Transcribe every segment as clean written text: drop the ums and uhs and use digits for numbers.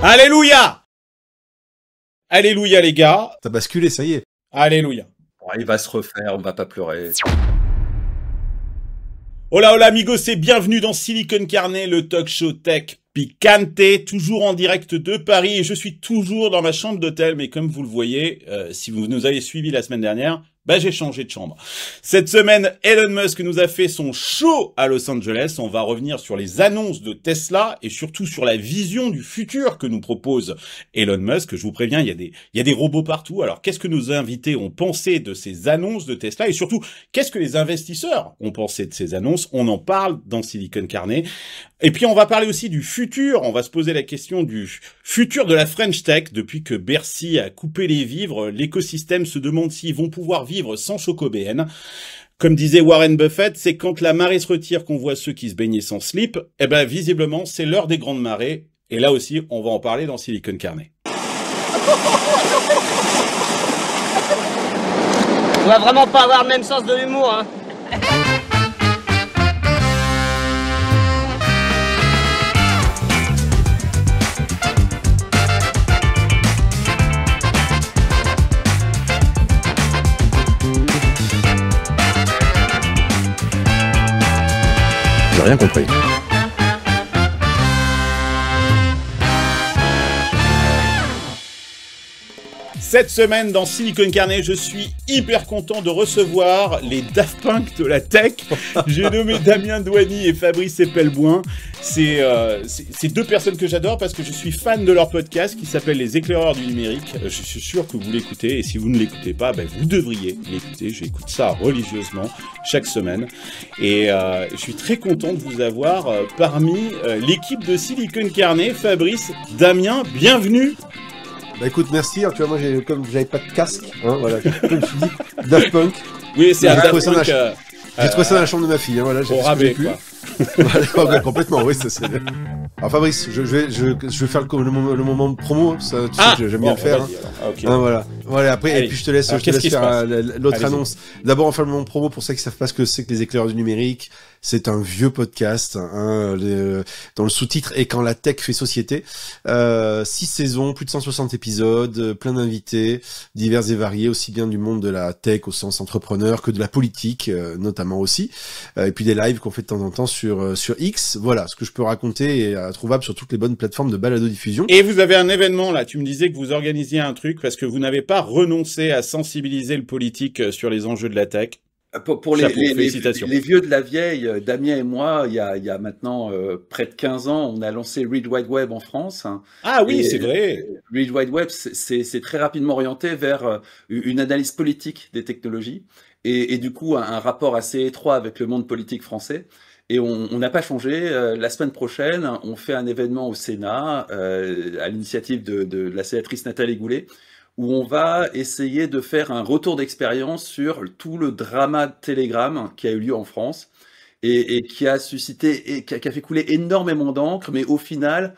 Alléluia! Alléluia les gars. T'as basculé, ça y est. Alléluia. Bon, il va se refaire, on va pas pleurer. Hola hola amigos et bienvenue dans Silicon Carnet, le talk show tech picante, toujours en direct de Paris et je suis toujours dans ma chambre d'hôtel, mais comme vous le voyez, si vous nous avez suivis la semaine dernière, j'ai changé de chambre. Cette semaine, Elon Musk nous a fait son show à Los Angeles. On va revenir sur les annonces de Tesla et surtout sur la vision du futur que nous propose Elon Musk. Je vous préviens, il y a des robots partout. Alors, qu'est-ce que nos invités ont pensé de ces annonces de Tesla et surtout, qu'est-ce que les investisseurs ont pensé de ces annonces? On en parle dans Silicon Carnet. Et puis, on va parler aussi du futur. On va se poser la question du futur de la French Tech. Depuis que Bercy a coupé les vivres, l'écosystème se demande s'ils vont pouvoir vivre sans Chocobéen. Comme disait Warren Buffett, c'est quand la marée se retire qu'on voit ceux qui se baignaient sans slip. Visiblement, c'est l'heure des grandes marées. Et là aussi, on va en parler dans Silicon Carnet. On va vraiment pas avoir le même sens de l'humour, hein. J'ai rien compris. Cette semaine, dans Silicon Carnet, je suis hyper content de recevoir les Daft Punk de la tech. J'ai nommé Damien Douani et Fabrice Epelboin. C'est deux personnes que j'adore parce que je suis fan de leur podcast qui s'appelle Les Éclaireurs du Numérique. Je suis sûr que vous l'écoutez et si vous ne l'écoutez pas, vous devriez l'écouter. J'écoute ça religieusement chaque semaine. Et je suis très content de vous avoir parmi l'équipe de Silicon Carnet. Fabrice, Damien, bienvenue. Écoute, merci. Alors, tu vois, moi, comme j'avais pas de casque, voilà, comme je me suis dit, Daft Punk. Oui, c'est un Daft Punk. J'ai trouvé ça dans la chambre de ma fille, voilà. Au rabais, quoi. Voilà, complètement, oui, ça c'est. Alors Fabrice, je vais faire le moment de promo, ça, tu sais que j'aime bien le faire. Okay. Voilà, après, allez. Et puis je te laisse faire l'autre annonce. D'abord, on va faire le moment de promo pour ceux qui savent pas ce que c'est que les éclaireurs du numérique. C'est un vieux podcast, dont le sous-titre est Quand la tech fait société. 6 saisons, plus de 160 épisodes, plein d'invités, divers et variés, aussi bien du monde de la tech au sens entrepreneur que de la politique, notamment aussi. Et puis des lives qu'on fait de temps en temps sur X. Voilà, ce que je peux raconter est trouvable sur toutes les bonnes plateformes de balado-diffusion. Et vous avez un événement là, tu me disais que vous organisiez un truc parce que vous n'avez pas renoncé à sensibiliser le politique sur les enjeux de la tech. Pour les vieux de la vieille, Damien et moi, il y a maintenant près de 15 ans, on a lancé Read Wide Web en France. Ah oui, c'est vrai. Read Wide Web, c'est très rapidement orienté vers une analyse politique des technologies et du coup un rapport assez étroit avec le monde politique français. Et on n'a pas changé. La semaine prochaine, on fait un événement au Sénat à l'initiative de la sénatrice Nathalie Goulet, où on va essayer de faire un retour d'expérience sur tout le drama de Telegram qui a eu lieu en France et qui a suscité et qui a fait couler énormément d'encre, mais au final,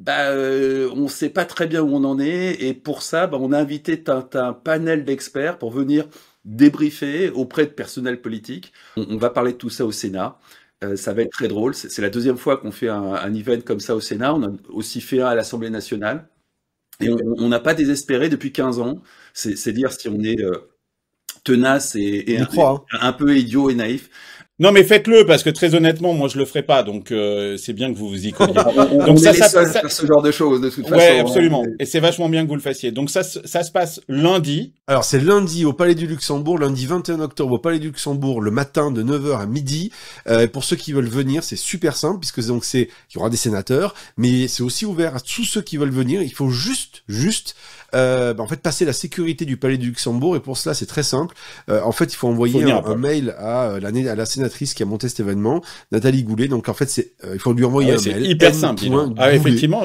on sait pas très bien où on en est. Et pour ça, on a invité un panel d'experts pour venir débriefer auprès de personnel politique. On va parler de tout ça au Sénat. Ça va être très drôle. C'est la deuxième fois qu'on fait un event comme ça au Sénat. On a aussi fait un à l'Assemblée nationale. Et on n'a pas désespéré depuis 15 ans. C'est dire si on est tenace et un peu idiot et naïf. Non mais faites-le parce que très honnêtement moi je le ferai pas donc c'est bien que vous vous y colliez. Donc ça faire ce genre de choses de toute façon. Ouais absolument et c'est vachement bien que vous le fassiez. Donc ça se passe lundi. Alors c'est lundi au Palais du Luxembourg, lundi 21 octobre au Palais du Luxembourg le matin de 9h à midi. Pour ceux qui veulent venir c'est super simple puisque donc il y aura des sénateurs mais c'est aussi ouvert à tous ceux qui veulent venir. Il faut juste en fait passer la sécurité du Palais du Luxembourg et pour cela c'est très simple. En fait il faut envoyer un mail à la sénatrice qui a monté cet événement, Nathalie Goulet. Donc en fait il faut lui envoyer un mail. C'est hyper simple. Effectivement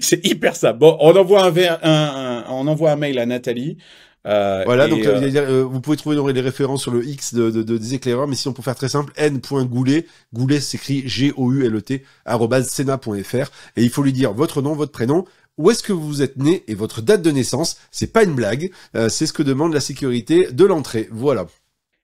c'est hyper simple. Bon on envoie un mail à Nathalie. Voilà, donc vous pouvez trouver les références sur le X des éclaireurs, mais sinon pour faire très simple, n.goulet, Goulet s'écrit Goulet @sena.fr et il faut lui dire votre nom, votre prénom, où est-ce que vous êtes né et votre date de naissance. C'est pas une blague, c'est ce que demande la sécurité de l'entrée. Voilà.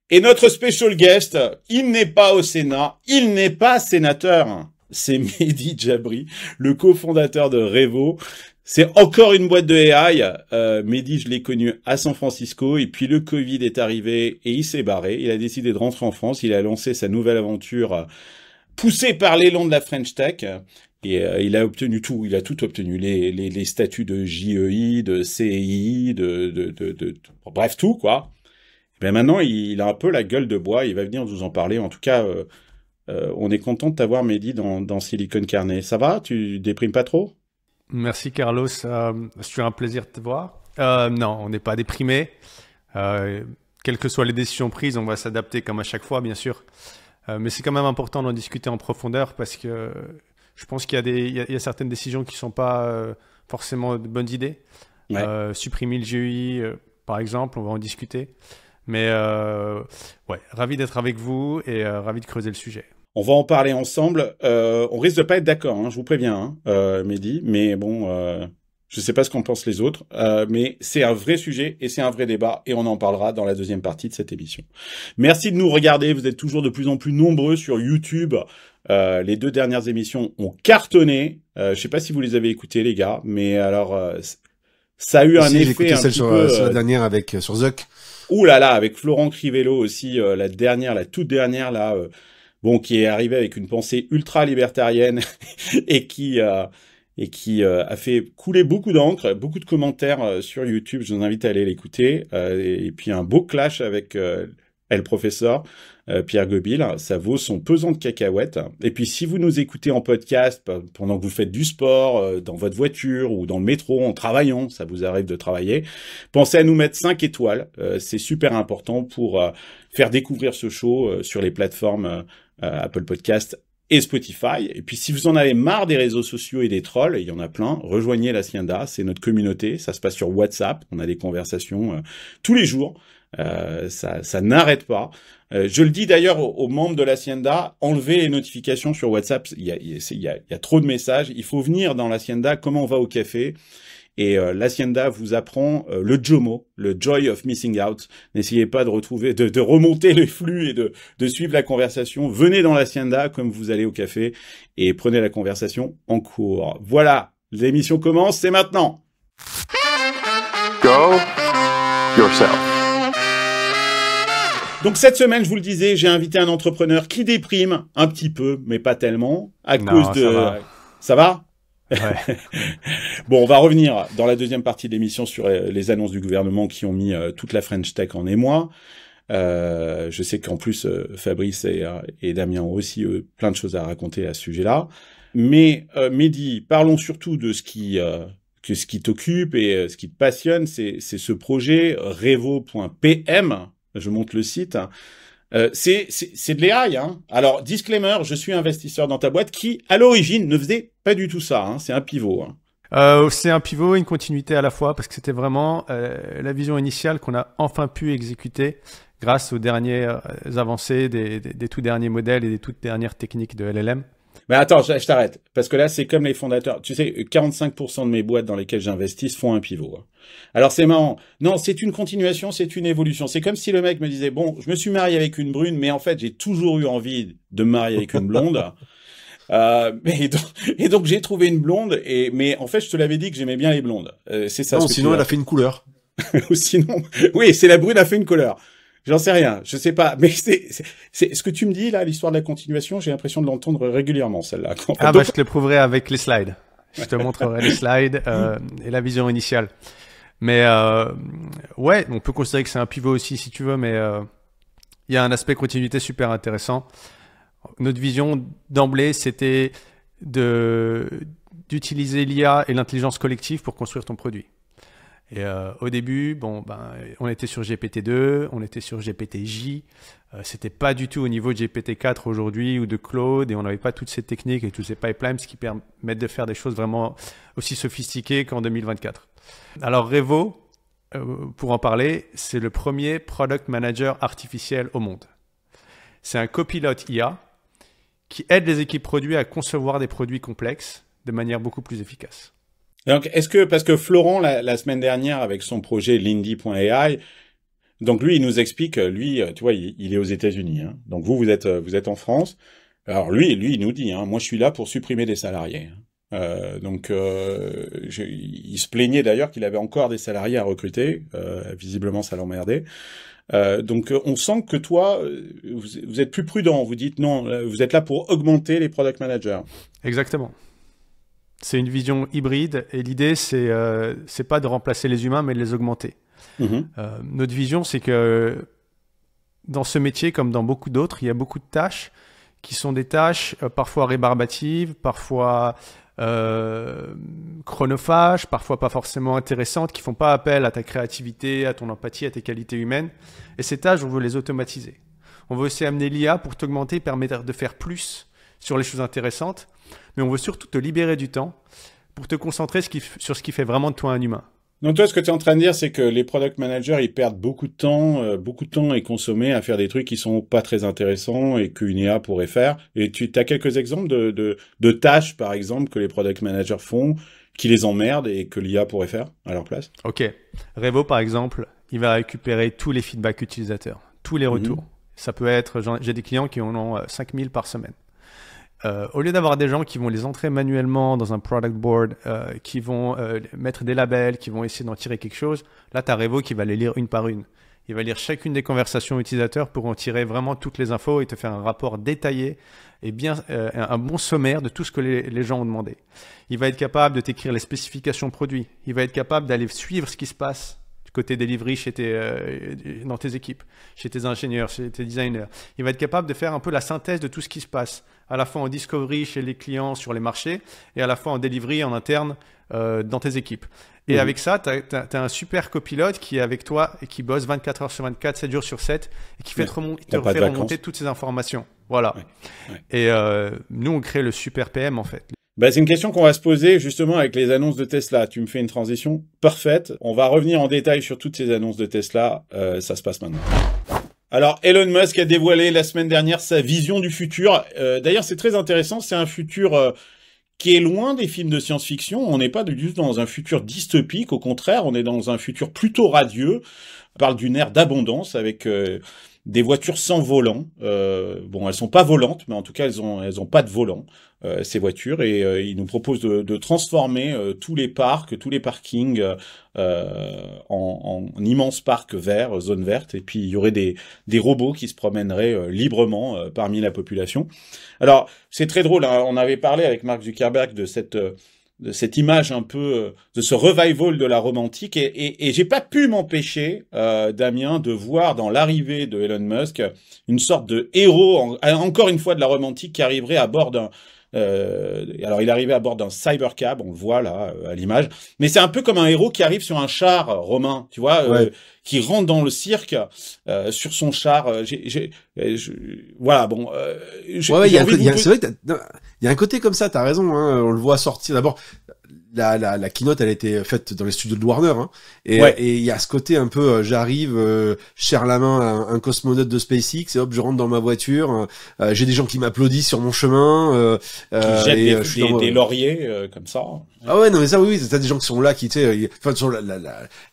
Et notre special guest, il n'est pas au Sénat, il n'est pas sénateur. c'est Mehdi Djabri, le cofondateur de Revo. C'est encore une boîte de AI. Mehdi, je l'ai connu à San Francisco et puis le Covid est arrivé et il s'est barré. Il a décidé de rentrer en France. Il a lancé sa nouvelle aventure poussé par l'élan de la French Tech, et il a obtenu tout, il a tout obtenu, les statuts de JEI, de CEI, bref, tout, quoi. Et ben maintenant, il a un peu la gueule de bois, il va venir nous en parler. En tout cas, on est content de t'avoir, Mehdi, dans Silicon Carnet. Ça va? Tu déprimes pas trop? Merci, Carlos. C'est un plaisir de te voir. Non, on n'est pas déprimé. Quelles que soient les décisions prises, on va s'adapter comme à chaque fois, bien sûr. Mais c'est quand même important d'en discuter en profondeur parce que je pense qu'il y a certaines décisions qui ne sont pas forcément de bonnes idées. Ouais. Supprimer le GEI, par exemple, on va en discuter. Mais ouais, ravi d'être avec vous et ravi de creuser le sujet. On va en parler ensemble. On risque de pas être d'accord, hein, je vous préviens, hein, Mehdi. Mais bon, je sais pas ce qu'en pensent les autres. Mais c'est un vrai sujet et c'est un vrai débat. Et on en parlera dans la deuxième partie de cette émission. Merci de nous regarder. Vous êtes toujours de plus en plus nombreux sur YouTube. Les 2 dernières émissions ont cartonné. Je sais pas si vous les avez écoutées, les gars. Mais alors, ça a eu un effet. J'ai écouté celle sur la dernière sur Zuck. Ouh là là, avec Florent Crivello aussi, la toute dernière là. Bon, qui est arrivé avec une pensée ultra libertarienne et qui a fait couler beaucoup d'encre, beaucoup de commentaires sur YouTube. Je vous invite à aller l'écouter. Et puis un beau clash avec le professeur Pierre Gobil. Ça vaut son pesant de cacahuètes. Et puis si vous nous écoutez en podcast pendant que vous faites du sport, dans votre voiture ou dans le métro, en travaillant, ça vous arrive de travailler, pensez à nous mettre 5 étoiles. C'est super important pour faire découvrir ce show sur les plateformes Apple Podcast et Spotify. Et puis, si vous en avez marre des réseaux sociaux et des trolls, il y en a plein, rejoignez l'Hacienda, c'est notre communauté, ça se passe sur WhatsApp, on a des conversations tous les jours, ça n'arrête pas. Je le dis d'ailleurs aux membres de l'Hacienda, enlevez les notifications sur WhatsApp, il y a trop de messages, il faut venir dans l'Hacienda, comment on va au café. Et l'Hacienda vous apprend le JOMO, le Joy of Missing Out. N'essayez pas de remonter les flux et de suivre la conversation. Venez dans l'Hacienda comme vous allez au café et prenez la conversation en cours. Voilà, l'émission commence, c'est maintenant. Go yourself. Donc cette semaine, je vous le disais, j'ai invité un entrepreneur qui déprime un petit peu, mais pas tellement, cause de... Ça va? Ouais. Bon, on va revenir dans la deuxième partie de l'émission sur les annonces du gouvernement qui ont mis toute la French Tech en émoi. Je sais qu'en plus, Fabrice et Damien ont aussi plein de choses à raconter à ce sujet-là. Mais Mehdi, parlons surtout de ce qui t'occupe et ce qui te passionne, c'est ce projet revo.pm. Je monte le site. C'est de l'AI, hein. Alors, disclaimer, je suis investisseur dans ta boîte qui, à l'origine, ne faisait pas du tout ça, hein. C'est un pivot, hein. C'est un pivot et une continuité à la fois parce que c'était vraiment la vision initiale qu'on a enfin pu exécuter grâce aux dernières avancées des tout derniers modèles et des toutes dernières techniques de LLM. Mais attends, je t'arrête. Parce que là, c'est comme les fondateurs. Tu sais, 45% de mes boîtes dans lesquelles j'investis font un pivot. Hein. Alors, c'est marrant. Non, c'est une continuation, c'est une évolution. C'est comme si le mec me disait, bon, je me suis marié avec une brune, mais en fait, j'ai toujours eu envie de me marier avec une blonde. Et donc, j'ai trouvé une blonde. Mais en fait, je te l'avais dit que j'aimais bien les blondes. C'est ça. Non, sinon, elle a fait une couleur. Ou sinon, oui, c'est la brune a fait une couleur. J'en sais rien, je sais pas, mais c'est ce que tu me dis là, l'histoire de la continuation, j'ai l'impression de l'entendre régulièrement celle-là. Je te le prouverai avec les slides. Je te montrerai les slides et la vision initiale. Mais ouais, on peut considérer que c'est un pivot aussi si tu veux, mais il y a un aspect continuité super intéressant. Notre vision d'emblée, c'était d'utiliser l'IA et l'intelligence collective pour construire ton produit. Et au début, on était sur GPT-2, on était sur GPT-J. C'était pas du tout au niveau de GPT-4 aujourd'hui ou de Claude, et on n'avait pas toutes ces techniques et tous ces pipelines qui permettent de faire des choses vraiment aussi sophistiquées qu'en 2024. Alors Revo, pour en parler, c'est le premier product manager artificiel au monde. C'est un copilote IA qui aide les équipes produits à concevoir des produits complexes de manière beaucoup plus efficace. Donc, parce que Florent, la semaine dernière, avec son projet Lindy.ai, donc lui, il nous explique, lui, tu vois, il est aux États-Unis, hein. Donc vous êtes en France. Alors lui, il nous dit, hein, moi je suis là pour supprimer des salariés. Il se plaignait d'ailleurs qu'il avait encore des salariés à recruter. Visiblement, ça l'emmerdait. On sent que toi, vous êtes plus prudent. Vous dites non, vous êtes là pour augmenter les product managers. Exactement. C'est une vision hybride et l'idée, c'est pas de remplacer les humains, mais de les augmenter. Notre vision, c'est que dans ce métier, comme dans beaucoup d'autres, il y a beaucoup de tâches qui sont des tâches parfois rébarbatives, parfois chronophages, parfois pas forcément intéressantes, qui font pas appel à ta créativité, à ton empathie, à tes qualités humaines. Et ces tâches, on veut les automatiser. On veut aussi amener l'IA pour t'augmenter, permettre de faire plus sur les choses intéressantes, mais on veut surtout te libérer du temps pour te concentrer sur ce qui fait vraiment de toi un humain. Donc toi, ce que tu es en train de dire, c'est que les product managers, ils perdent beaucoup de temps est consommé à faire des trucs qui sont pas très intéressants et qu'une IA pourrait faire. Et tu as quelques exemples de tâches, par exemple, que les product managers font, qui les emmerdent et que l'IA pourrait faire à leur place? Ok. Revo, par exemple, il va récupérer tous les feedbacks utilisateurs, tous les retours. Ça peut être, j'ai des clients qui en ont 5000 par semaine. Au lieu d'avoir des gens qui vont les entrer manuellement dans un product board, qui vont mettre des labels, qui vont essayer d'en tirer quelque chose, là, tu as Revo qui va les lire une par une. Il va lire chacune des conversations utilisateurs pour en tirer vraiment toutes les infos et te faire un rapport détaillé et bien un bon sommaire de tout ce que les gens ont demandé. Il va être capable de t'écrire les spécifications produits. Il va être capable d'aller suivre ce qui se passe du côté delivery dans tes équipes, chez tes ingénieurs, chez tes designers. Il va être capable de faire un peu la synthèse de tout ce qui se passe, à la fois en discovery chez les clients sur les marchés et à la fois en delivery en interne dans tes équipes. Et avec ça, tu as un super copilote qui est avec toi et qui bosse 24 heures sur 24, 7 jours sur 7 et qui te fait remonter toutes ces informations. Voilà. Et nous, on crée le super PM en fait. C'est une question qu'on va se poser justement avec les annonces de Tesla. Tu me fais une transition parfaite. On va revenir en détail sur toutes ces annonces de Tesla. Ça se passe maintenant. Alors, Elon Musk a dévoilé la semaine dernière sa vision du futur. D'ailleurs, c'est très intéressant. C'est un futur qui est loin des films de science-fiction. On n'est pas du tout dans un futur dystopique. Au contraire, on est dans un futur plutôt radieux. On parle d'une ère d'abondance avec des voitures sans volant. Elles sont pas volantes, mais en tout cas, elles ont pas de volant, ces voitures. Et il nous propose de transformer tous les parcs, tous les parkings en immenses parcs verts, zones vertes. Et puis, il y aurait des robots qui se promèneraient librement parmi la population. Alors, c'est très drôle, hein. On avait parlé avec Mark Zuckerberg de cette image un peu, de ce revival de la romantique, et j'ai pas pu m'empêcher, Damien, de voir dans l'arrivée de Elon Musk une sorte de héros, encore une fois de la romantique, qui arriverait à bord d'un... alors il est arrivé à bord d'un cybercab, on le voit là à l'image, mais c'est un peu comme un héros qui arrive sur un char romain, tu vois, qui rentre dans le cirque sur son char. Voilà, bon. C'est vrai qu'il y a un côté comme ça. T'as raison. Hein, on le voit sortir. D'abord, la keynote, elle a été faite dans les studios de Warner, hein, et il y a ce côté un peu, j'arrive, serre la main à un cosmonaute de SpaceX, et hop, je rentre dans ma voiture, j'ai des gens qui m'applaudissent sur mon chemin, qui jettent des lauriers comme ça. Ah ouais, non mais ça, oui, t'as des gens qui sont là, qui, tu sais,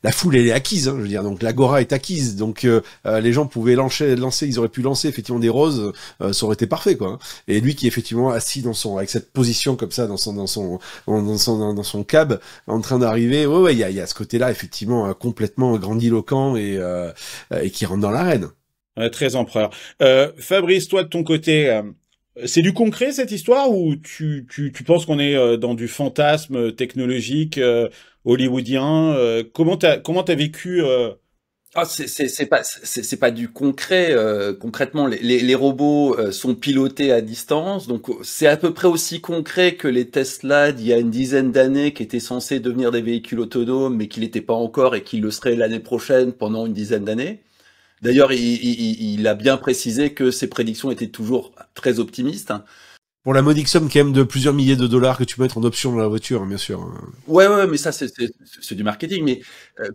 la foule, elle est acquise, hein, je veux dire, donc l'agora est acquise, donc les gens pouvaient lancer, ils auraient pu lancer effectivement des roses, ça aurait été parfait, quoi. Hein. Et lui qui est effectivement assis avec cette position comme ça dans son cab, en train d'arriver, il y a ce côté-là effectivement complètement grandiloquent et qui rentre dans l'arène. Très empereur. Fabrice, toi de ton côté, c'est du concret cette histoire, ou tu penses qu'on est dans du fantasme technologique hollywoodien? Comment t'as vécu c'est pas du concret. Concrètement, les robots sont pilotés à distance, donc c'est à peu près aussi concret que les Tesla d'il y a une dizaine d'années, qui étaient censés devenir des véhicules autonomes, mais qui l'étaient pas encore et qui le seraient l'année prochaine pendant une dizaine d'années. D'ailleurs, il a bien précisé que ses prédictions étaient toujours très optimistes. Pour la modique somme quand même de plusieurs milliers de dollars que tu peux mettre en option dans la voiture, bien sûr. Ouais, mais ça c'est du marketing. Mais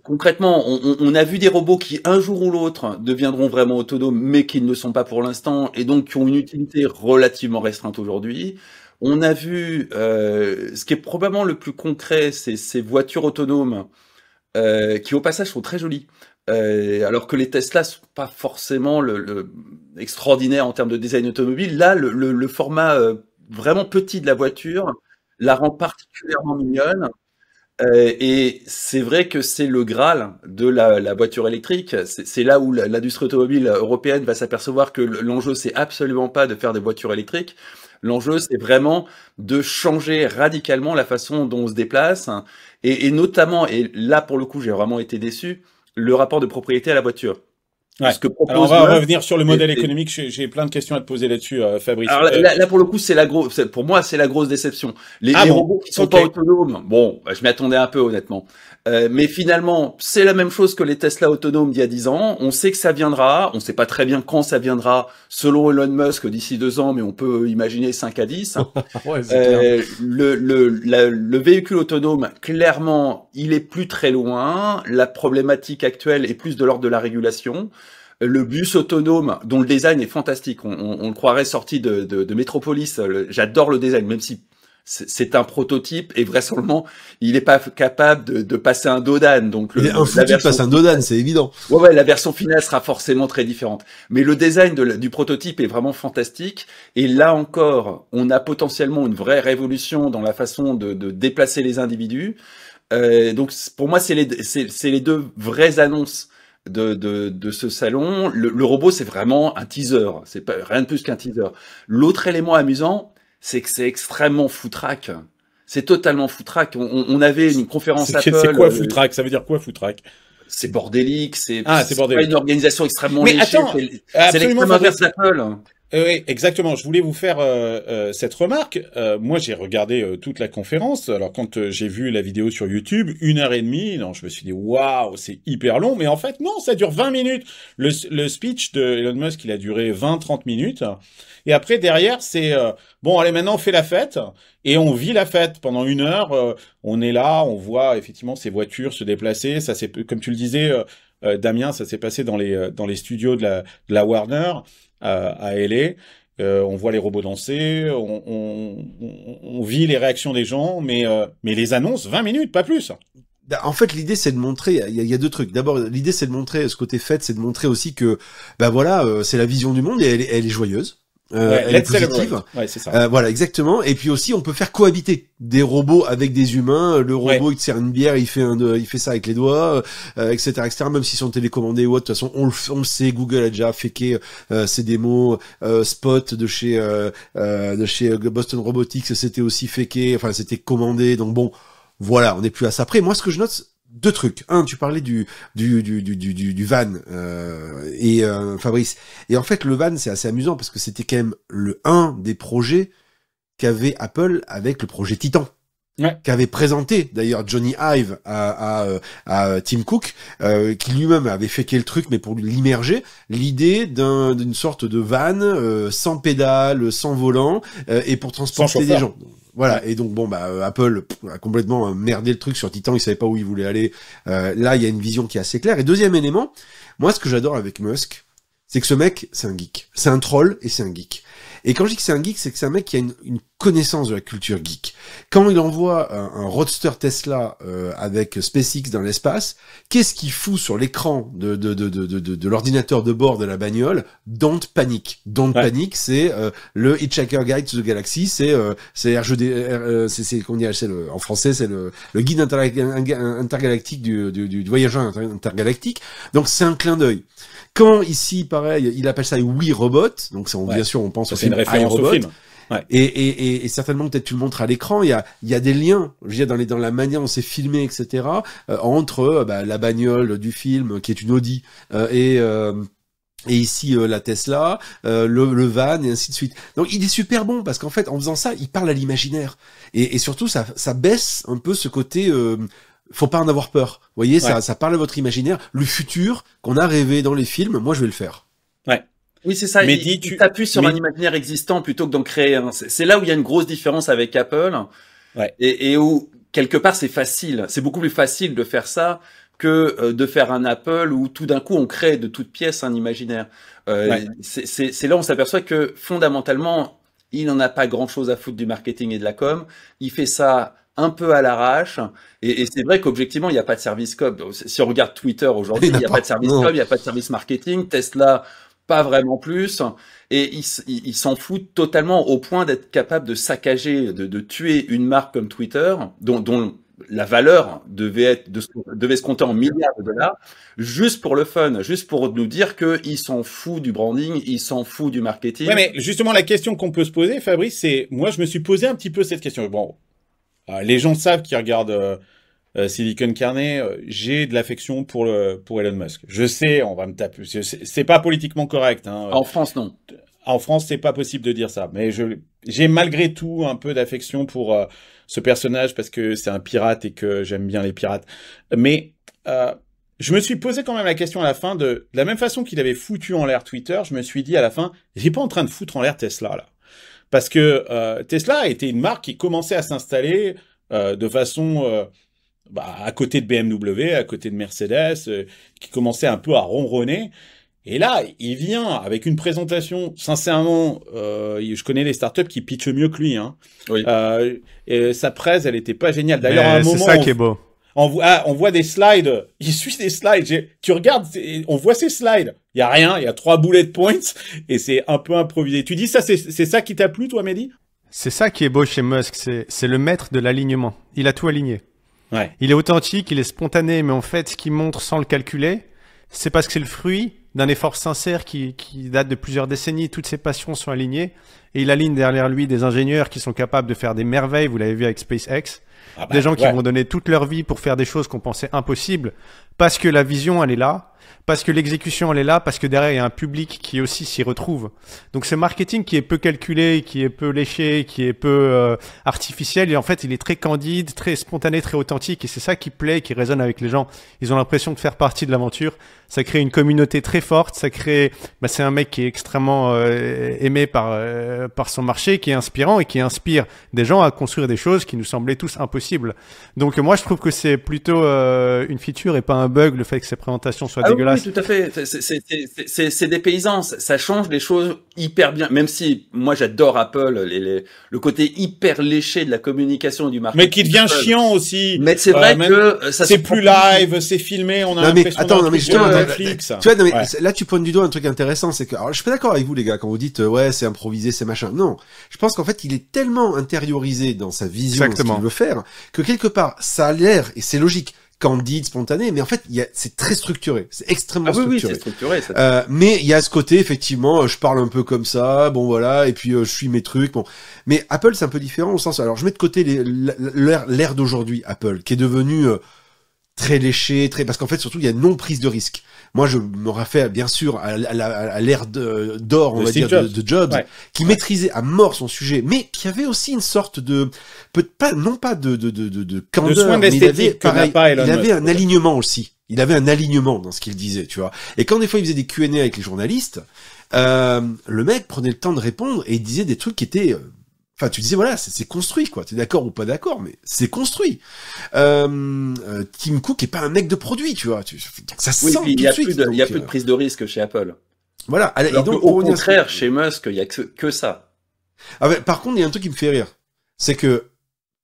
concrètement, on a vu des robots qui un jour ou l'autre deviendront vraiment autonomes, mais qui ne le sont pas pour l'instant, et donc qui ont une utilité relativement restreinte aujourd'hui. On a vu ce qui est probablement le plus concret, c'est ces voitures autonomes qui au passage sont très jolies. Alors que les Tesla sont pas forcément extraordinaire en termes de design automobile. Là, le format vraiment petit de la voiture la rend particulièrement mignonne. Et c'est vrai que c'est le Graal de la voiture électrique. C'est là où l'industrie automobile européenne va s'apercevoir que l'enjeu, c'est absolument pas de faire des voitures électriques. L'enjeu, c'est vraiment de changer radicalement la façon dont on se déplace. Et notamment, et là, pour le coup, j'ai vraiment été déçu, le rapport de propriété à la voiture. Ouais. Alors on va revenir sur le modèle économique. J'ai plein de questions à te poser là-dessus, Fabrice. Alors là, pour le coup, pour moi, c'est la grosse déception. Les robots qui sont pas autonomes, bon, je m'y attendais un peu honnêtement. Mais finalement, c'est la même chose que les Tesla autonomes d'il y a 10 ans. On sait que ça viendra. On sait pas très bien quand ça viendra, selon Elon Musk, d'ici 2 ans, mais on peut imaginer 5 à 10. Ouais, le véhicule autonome, clairement, il est plus très loin. La problématique actuelle est plus de l'ordre de la régulation. Le bus autonome, dont le design est fantastique, on le croirait sorti de Metropolis. J'adore le design, même si c'est un prototype et vraisemblablement il n'est pas capable de passer un dos d'âne. Donc il est infoutu de passer un dos d'âne, c'est évident. Ouais, la version finale sera forcément très différente. Mais le design du prototype est vraiment fantastique. Et là encore, on a potentiellement une vraie révolution dans la façon de déplacer les individus. Donc pour moi, c'est les deux vraies annonces de ce salon. Le robot, c'est vraiment un teaser. C'est pas rien de plus qu'un teaser. L'autre élément amusant, c'est que c'est extrêmement foutraque. C'est totalement foutraque. On avait une conférence Apple. C'est quoi foutraque? Ça veut dire quoi foutraque? C'est bordélique. C'est pas une organisation extrêmement léchée. Attends, c'est l'extrême inverse d'Apple. Oui, exactement. Je voulais vous faire cette remarque. Moi, j'ai regardé toute la conférence. Alors, quand j'ai vu la vidéo sur YouTube, 1h30, non, je me suis dit, waouh, c'est hyper long. Mais en fait, non, ça dure 20 minutes. Le speech de Elon Musk, il a duré 20-30 minutes. Et après, derrière, c'est, bon, allez, maintenant, on fait la fête. Et on vit la fête pendant 1 heure. On est là, on voit effectivement ces voitures se déplacer. Ça, c'est, comme tu le disais, Damien, ça s'est passé dans les studios de la Warner. À LA, on voit les robots danser, on vit les réactions des gens, mais les annonces, 20 minutes, pas plus. En fait, l'idée, c'est de montrer, il y a 2 trucs. D'abord, l'idée, c'est de montrer, ce côté fête, c'est de montrer aussi que, voilà, c'est la vision du monde et elle est joyeuse. Elle est positive. Ouais, c'est ça. Voilà, exactement. Et puis aussi, on peut faire cohabiter des robots avec des humains. Le robot, il te sert une bière, il fait ça avec les doigts, etc., etc. Même s'ils sont télécommandés ou autre, de toute façon, on le sait. Google a déjà faké ses démos. Spot de chez Boston Robotics, c'était aussi faké. Enfin, c'était commandé. Donc bon, voilà, on n'est plus à ça. Après, moi, ce que je note, 2 trucs. Un, tu parlais du van Fabrice. Et en fait, le van, c'est assez amusant parce que c'était quand même un des projets qu'avait Apple avec le projet Titan. Ouais. Qu'avait présenté d'ailleurs Johnny Ive à Tim Cook, qui lui-même avait faké le truc, mais pour l'immerger, l'idée d'une sorte de van sans pédale, sans volant, et pour transporter des gens. Voilà, et donc bon Apple a complètement merdé le truc sur Titan, il savait pas où il voulait aller. Là, il y a une vision qui est assez claire. Et deuxième élément, moi ce que j'adore avec Musk, c'est que ce mec, c'est un geek. C'est un troll et c'est un geek. Et quand je dis que c'est un geek, c'est que c'est un mec qui a une connaissance de la culture geek. Quand il envoie un roadster Tesla avec SpaceX dans l'espace, qu'est-ce qu'il fout sur l'écran de l'ordinateur de bord de la bagnole? Don't Panic. Don't Panic, c'est le Hitchhiker Guide to the Galaxy, c'est RGD, en français, c'est le guide intergalactique du voyageur intergalactique. Donc c'est un clin d'œil. Quand ici, pareil, il appelle ça We Robot, donc bien sûr on pense au film iRobot. Au film. Ouais. Et certainement peut-être tu le montres à l'écran, il y a des liens, je veux dire dans la manière dont c'est filmé, etc. Entre la bagnole du film qui est une Audi et ici la Tesla, le van et ainsi de suite. Donc il est super bon parce qu'en fait en faisant ça, il parle à l'imaginaire et surtout ça baisse un peu ce côté faut pas en avoir peur. Vous voyez, ça parle à votre imaginaire. Le futur qu'on a rêvé dans les films, moi je vais le faire. Ouais. Oui, c'est ça. Il t'appuie sur un imaginaire existant plutôt que d'en créer un. C'est là où il y a une grosse différence avec Apple. Ouais. Et où, quelque part, c'est facile. C'est beaucoup plus facile de faire ça que de faire un Apple où tout d'un coup on crée de toutes pièces un imaginaire. C'est là où on s'aperçoit que fondamentalement, il n'en a pas grand chose à foutre du marketing et de la com. Il fait ça un peu à l'arrache. Et c'est vrai qu'objectivement, il n'y a pas de service com. Si on regarde Twitter aujourd'hui, il n'y a pas de service com, il n'y a pas de service marketing. Tesla, pas vraiment plus. Et ils s'en foutent totalement au point d'être capable de saccager, de tuer une marque comme Twitter, dont la valeur devait se compter en milliards de dollars, juste pour le fun, juste pour nous dire qu'ils s'en foutent du branding, ils s'en foutent du marketing. Ouais, mais justement, la question qu'on peut se poser, Fabrice, c'est, moi, je me suis posé un petit peu cette question. Bon, les gens savent qui regardent Silicon Carnet, j'ai de l'affection pour Elon Musk. Je sais, on va me taper. C'est pas politiquement correct. Hein. En France, non. En France, c'est pas possible de dire ça. Mais j'ai malgré tout un peu d'affection pour ce personnage parce que c'est un pirate et que j'aime bien les pirates. Mais je me suis posé quand même la question à la fin de la même façon qu'il avait foutu en l'air Twitter, je me suis dit à la fin, il est pas en train de foutre en l'air Tesla là. Parce que Tesla a été une marque qui commençait à s'installer de façon à côté de BMW, à côté de Mercedes, qui commençait un peu à ronronner. Et là, il vient avec une présentation, sincèrement, je connais les startups qui pitchent mieux que lui. Hein. Oui. Et sa presse, elle était pas géniale. D'ailleurs, à un moment, c'est ça qui est beau. on voit des slides. Il suit des slides. Tu regardes, on voit ces slides. Il y a rien, il y a 3 bullet points et c'est un peu improvisé. Tu dis ça, c'est ça qui t'a plu, toi, Mehdi? C'est ça qui est beau chez Musk, c'est le maître de l'alignement. Il a tout aligné. Ouais. Il est authentique, il est spontané, mais en fait, ce qu'il montre sans le calculer, c'est parce que c'est le fruit d'un effort sincère qui date de plusieurs décennies. Toutes ses passions sont alignées et il aligne derrière lui des ingénieurs qui sont capables de faire des merveilles. Vous l'avez vu avec SpaceX. Des gens qui vont donner toute leur vie pour faire des choses qu'on pensait impossibles parce que la vision, elle est là. Parce que l'exécution, elle est là, parce que derrière, il y a un public qui aussi s'y retrouve. Donc, ce marketing qui est peu calculé, qui est peu léché, qui est peu artificiel, et en fait, il est très candide, très spontané, très authentique, et c'est ça qui plaît, qui résonne avec les gens. Ils ont l'impression de faire partie de l'aventure. Ça crée une communauté très forte, ça crée... c'est un mec qui est extrêmement aimé par son marché, qui est inspirant et qui inspire des gens à construire des choses qui nous semblaient tous impossibles. Donc, moi, je trouve que c'est plutôt une feature et pas un bug, le fait que ces présentations soient dégueulasses. Oui, tout à fait. C'est des paysans. Ça change les choses hyper bien. Même si moi j'adore Apple, le côté hyper léché de la communication et du marketing. Mais qui devient chiant aussi. Mais c'est vrai que ça c'est plus live, c'est filmé, on a l'impression d'un truc de Netflix. Tu vois, non, mais là tu pointes du doigt un truc intéressant, c'est que alors je suis pas d'accord avec vous les gars quand vous dites ouais c'est improvisé, c'est machin. Non, je pense qu'en fait il est tellement intériorisé dans sa vision de ce qu'il veut faire que quelque part ça a l'air et c'est logique. Candide, spontané, mais en fait, c'est très structuré, c'est extrêmement structuré. Oui, c'est structuré. Mais il y a ce côté, effectivement, je parle un peu comme ça, bon voilà, et puis je suis mes trucs, bon. Mais Apple, c'est un peu différent au sens, alors je mets de côté l'ère d'aujourd'hui, Apple, qui est devenu très léché, parce qu'en fait, surtout, il y a non prise de risque. Moi, je me réfère bien sûr à l'ère d'or, on va dire, de Jobs, qui maîtrisait à mort son sujet, mais qui avait aussi une sorte de, non pas de candeur, mais il avait un alignement aussi. Il avait un alignement dans ce qu'il disait, tu vois. Et quand des fois il faisait des Q&A avec les journalistes, le mec prenait le temps de répondre et il disait des trucs qui étaient... Enfin, tu disais, voilà, c'est construit, quoi. T'es d'accord ou pas d'accord, mais c'est construit. Tim Cook est pas un mec de produit, tu vois. Ça se sent tout de suite. Il y a plus de prise de risque chez Apple. Voilà. Alors et donc, au contraire, chez Musk, il y a que ça. Ah ouais, par contre, il y a un truc qui me fait rire. C'est que,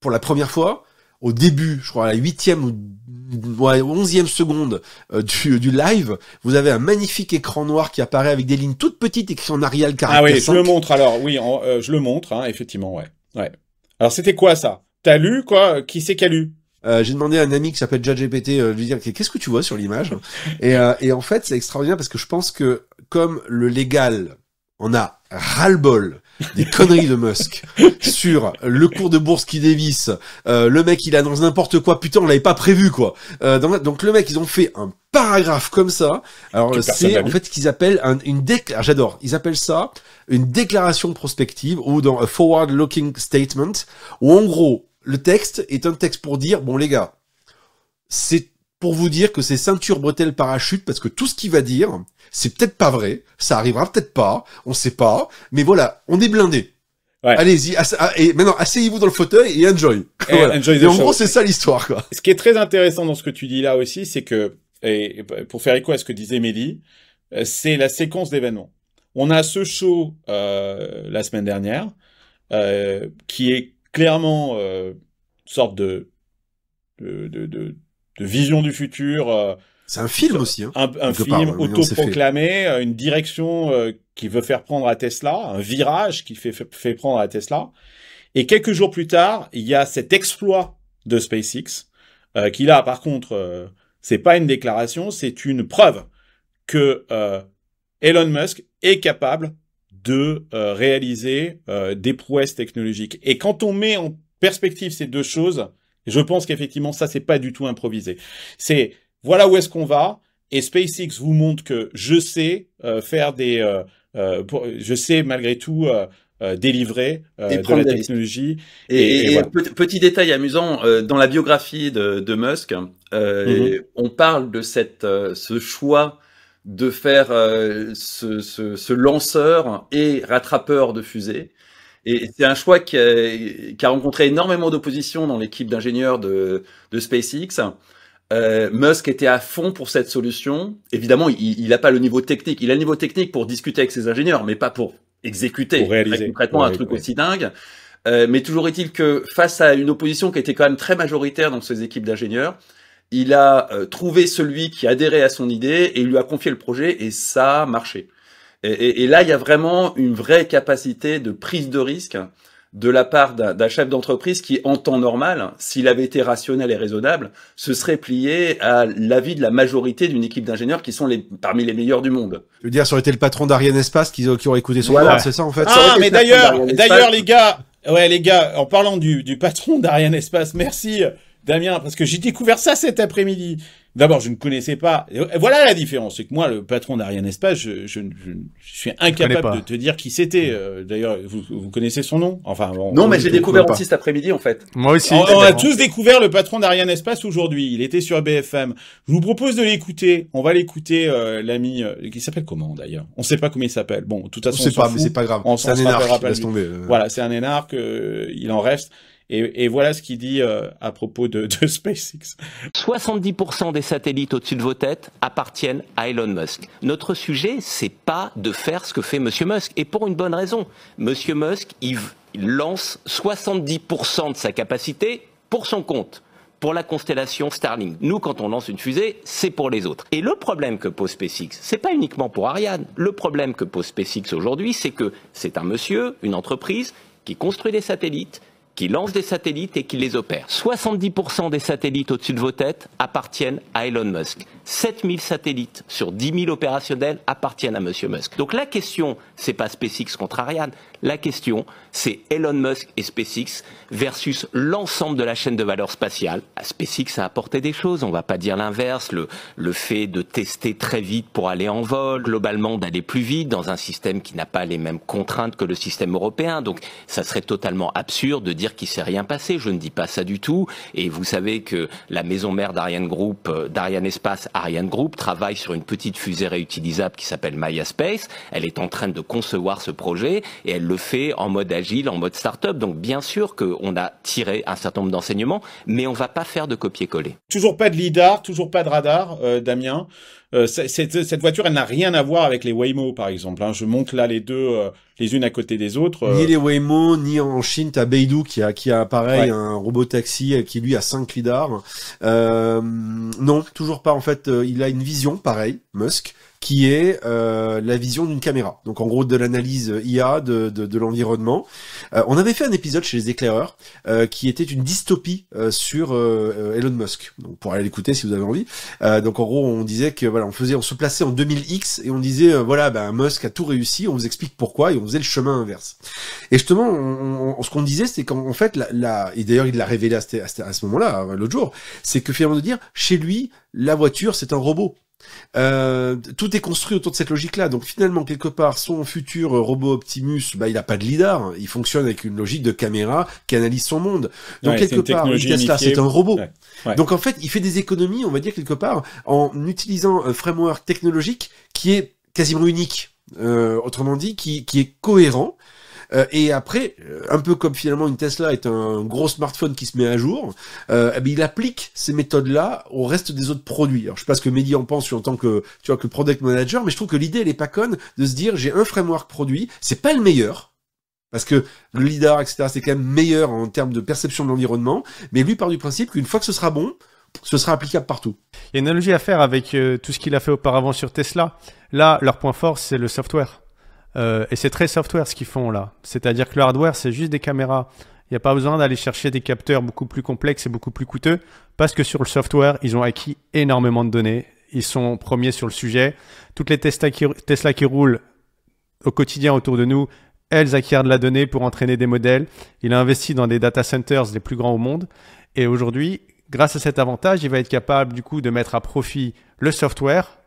pour la première fois, au début, je crois à la 8e ou 11e seconde du live, vous avez un magnifique écran noir qui apparaît avec des lignes toutes petites écrites en Arial caractère. Ah oui, je le montre alors. Oui, je le montre, hein, effectivement, ouais. Alors c'était quoi ça? T'as lu quoi? Qui c'est qui a lu? J'ai demandé à un ami qui s'appelle ChatGPT de lui dire qu'est-ce que tu vois sur l'image et en fait c'est extraordinaire parce que je pense que comme le légal on a ras-le-bol des conneries de Musk sur le cours de bourse qui dévisse, le mec il annonce n'importe quoi, putain on l'avait pas prévu quoi. Donc le mec ils ont fait un paragraphe comme ça. Alors c'est en fait ce qu'ils appellent j'adore, ils appellent ça une déclaration prospective ou dans a forward-looking statement où en gros le texte est un texte pour dire bon les gars, c'est pour vous dire que c'est ceinture, bretelle, parachute, parce que tout ce qu'il va dire, c'est peut-être pas vrai, ça arrivera peut-être pas, on sait pas, mais voilà, on est blindé. Ouais. Allez-y, et maintenant, asseyez-vous dans le fauteuil et enjoy. Voilà. Et en gros, c'est ça l'histoire, quoi. Ce qui est très intéressant dans ce que tu dis là aussi, c'est que, et pour faire écho à ce que disait Mehdi, c'est la séquence d'événements. On a ce show la semaine dernière, qui est clairement sorte de vision du futur. C'est un film aussi, hein. Un film autoproclamé, une direction qui veut faire prendre à Tesla, un virage qui fait prendre à Tesla. Et quelques jours plus tard, il y a cet exploit de SpaceX, qui là, par contre, c'est pas une déclaration, c'est une preuve que Elon Musk est capable de réaliser des prouesses technologiques. Et quand on met en perspective ces deux choses, je pense qu'effectivement, ça, c'est pas du tout improvisé. C'est voilà où est-ce qu'on va, et SpaceX vous montre que je sais faire je sais malgré tout délivrer de la technologie. Et voilà. Petit détail amusant, dans la biographie de Musk, on parle de ce choix de faire ce lanceur et rattrapeur de fusées. Et c'est un choix qui a rencontré énormément d'opposition dans l'équipe d'ingénieurs de SpaceX. Musk était à fond pour cette solution. Évidemment, il n'a pas le niveau technique. Il a le niveau technique pour discuter avec ses ingénieurs, mais pas pour exécuter concrètement un truc aussi dingue. Mais toujours est-il que face à une opposition qui était quand même très majoritaire dans ses équipes d'ingénieurs, il a trouvé celui qui adhérait à son idée et il lui a confié le projet et ça a marché. Et là, il y a vraiment une vraie capacité de prise de risque de la part d'un chef d'entreprise qui, en temps normal, s'il avait été rationnel et raisonnable, se serait plié à l'avis de la majorité d'une équipe d'ingénieurs qui sont parmi les meilleurs du monde. Je veux dire, ça aurait été le patron d'Ariane Espace qui aurait écouté son board, c'est ça en fait. Ah, mais d'ailleurs, les gars, en parlant du patron d'Ariane Espace, merci Damien, parce que j'ai découvert ça cet après-midi. D'abord, je ne connaissais pas. Voilà la différence, c'est que moi, le patron d'Ariane Espace, je suis incapable de te dire qui c'était. D'ailleurs, vous connaissez son nom? Enfin, non, mais j'ai découvert aussi cet après-midi, en fait. Moi aussi. On a tous découvert le patron d'Ariane Espace aujourd'hui. Il était sur BFM. Je vous propose de l'écouter. On va l'écouter, l'ami qui s'appelle comment d'ailleurs? On ne sait pas comment il s'appelle. Bon, de toute façon, on sait pas, mais c'est pas grave. C'est un énarque. Laisse tomber. Voilà, c'est un énarque. Il en reste. Et voilà ce qu'il dit à propos de SpaceX. 70% des satellites au-dessus de vos têtes appartiennent à Elon Musk. Notre sujet, c'est pas de faire ce que fait Monsieur Musk. Et pour une bonne raison. Monsieur Musk, il lance 70% de sa capacité pour son compte, pour la constellation Starlink. Nous, quand on lance une fusée, c'est pour les autres. Et le problème que pose SpaceX, c'est pas uniquement pour Ariane. Le problème que pose SpaceX aujourd'hui, c'est que c'est un monsieur, une entreprise, qui construit des satellites, qui lance des satellites et qui les opère. 70% des satellites au-dessus de vos têtes appartiennent à Elon Musk. 7000 satellites sur 10 000 opérationnels appartiennent à Monsieur Musk. Donc la question, c'est pas SpaceX contre Ariane. La question, c'est Elon Musk et SpaceX versus l'ensemble de la chaîne de valeur spatiale. SpaceX a apporté des choses, on va pas dire l'inverse. Le fait de tester très vite pour aller en vol, globalement d'aller plus vite dans un système qui n'a pas les mêmes contraintes que le système européen. Donc ça serait totalement absurde de dire qu'il s'est rien passé. Je ne dis pas ça du tout. Et vous savez que la maison mère d'Ariane Espace, Ariane Group, travaille sur une petite fusée réutilisable qui s'appelle Maya Space. Elle est en train de concevoir ce projet et elle le fait en mode agile, en mode start-up. Donc bien sûr qu'on a tiré un certain nombre d'enseignements, mais on va pas faire de copier-coller. Toujours pas de lidar, toujours pas de radar, Damien. Cette voiture, elle n'a rien à voir avec les Waymo, par exemple. Je monte là les deux, les unes à côté des autres. Ni les Waymo, ni en Chine, t'as Beidou qui a pareil, un robot taxi qui lui a 5 lidars. Non, toujours pas. En fait, il a une vision, pareil, Musk, qui est la vision d'une caméra. Donc en gros de l'analyse IA de l'environnement. On avait fait un épisode chez les éclaireurs qui était une dystopie sur Elon Musk. Donc pour aller l'écouter si vous avez envie. Donc en gros on disait que voilà, on se plaçait en 2000X et on disait Musk a tout réussi, on vous explique pourquoi et on faisait le chemin inverse. Et justement ce qu'on disait c'est qu'en fait et d'ailleurs il l'a révélé à ce moment-là l'autre jour, c'est que finalement de dire chez lui la voiture c'est un robot. Tout est construit autour de cette logique-là. Donc finalement, quelque part, son futur robot Optimus, il a pas de lidar. Il fonctionne avec une logique de caméra qui analyse son monde. Donc quelque part, Tesla, c'est un robot. Ouais. Donc en fait, il fait des économies, on va dire quelque part, en utilisant un framework technologique qui est quasiment unique. Autrement dit, qui est cohérent. Et après, un peu comme finalement une Tesla est un gros smartphone qui se met à jour, il applique ces méthodes-là au reste des autres produits. Alors je sais pas ce que Mehdi en pense en tant que que product manager, mais je trouve que l'idée elle est pas conne de se dire j'ai un framework produit, c'est pas le meilleur. Parce que le lidar, etc., c'est quand même meilleur en termes de perception de l'environnement. Mais lui part du principe qu'une fois que ce sera bon, ce sera applicable partout. Il y a une analogie à faire avec tout ce qu'il a fait auparavant sur Tesla. Là, leur point fort, c'est le software. Et c'est très software ce qu'ils font là. C'est-à-dire que le hardware, c'est juste des caméras. Il n'y a pas besoin d'aller chercher des capteurs beaucoup plus complexes et beaucoup plus coûteux parce que sur le software, ils ont acquis énormément de données. Ils sont premiers sur le sujet. Toutes les Tesla qui roulent au quotidien autour de nous, elles acquièrent de la donnée pour entraîner des modèles. Il a investi dans des data centers les plus grands au monde. Et aujourd'hui, grâce à cet avantage, il va être capable du coup de mettre à profit le software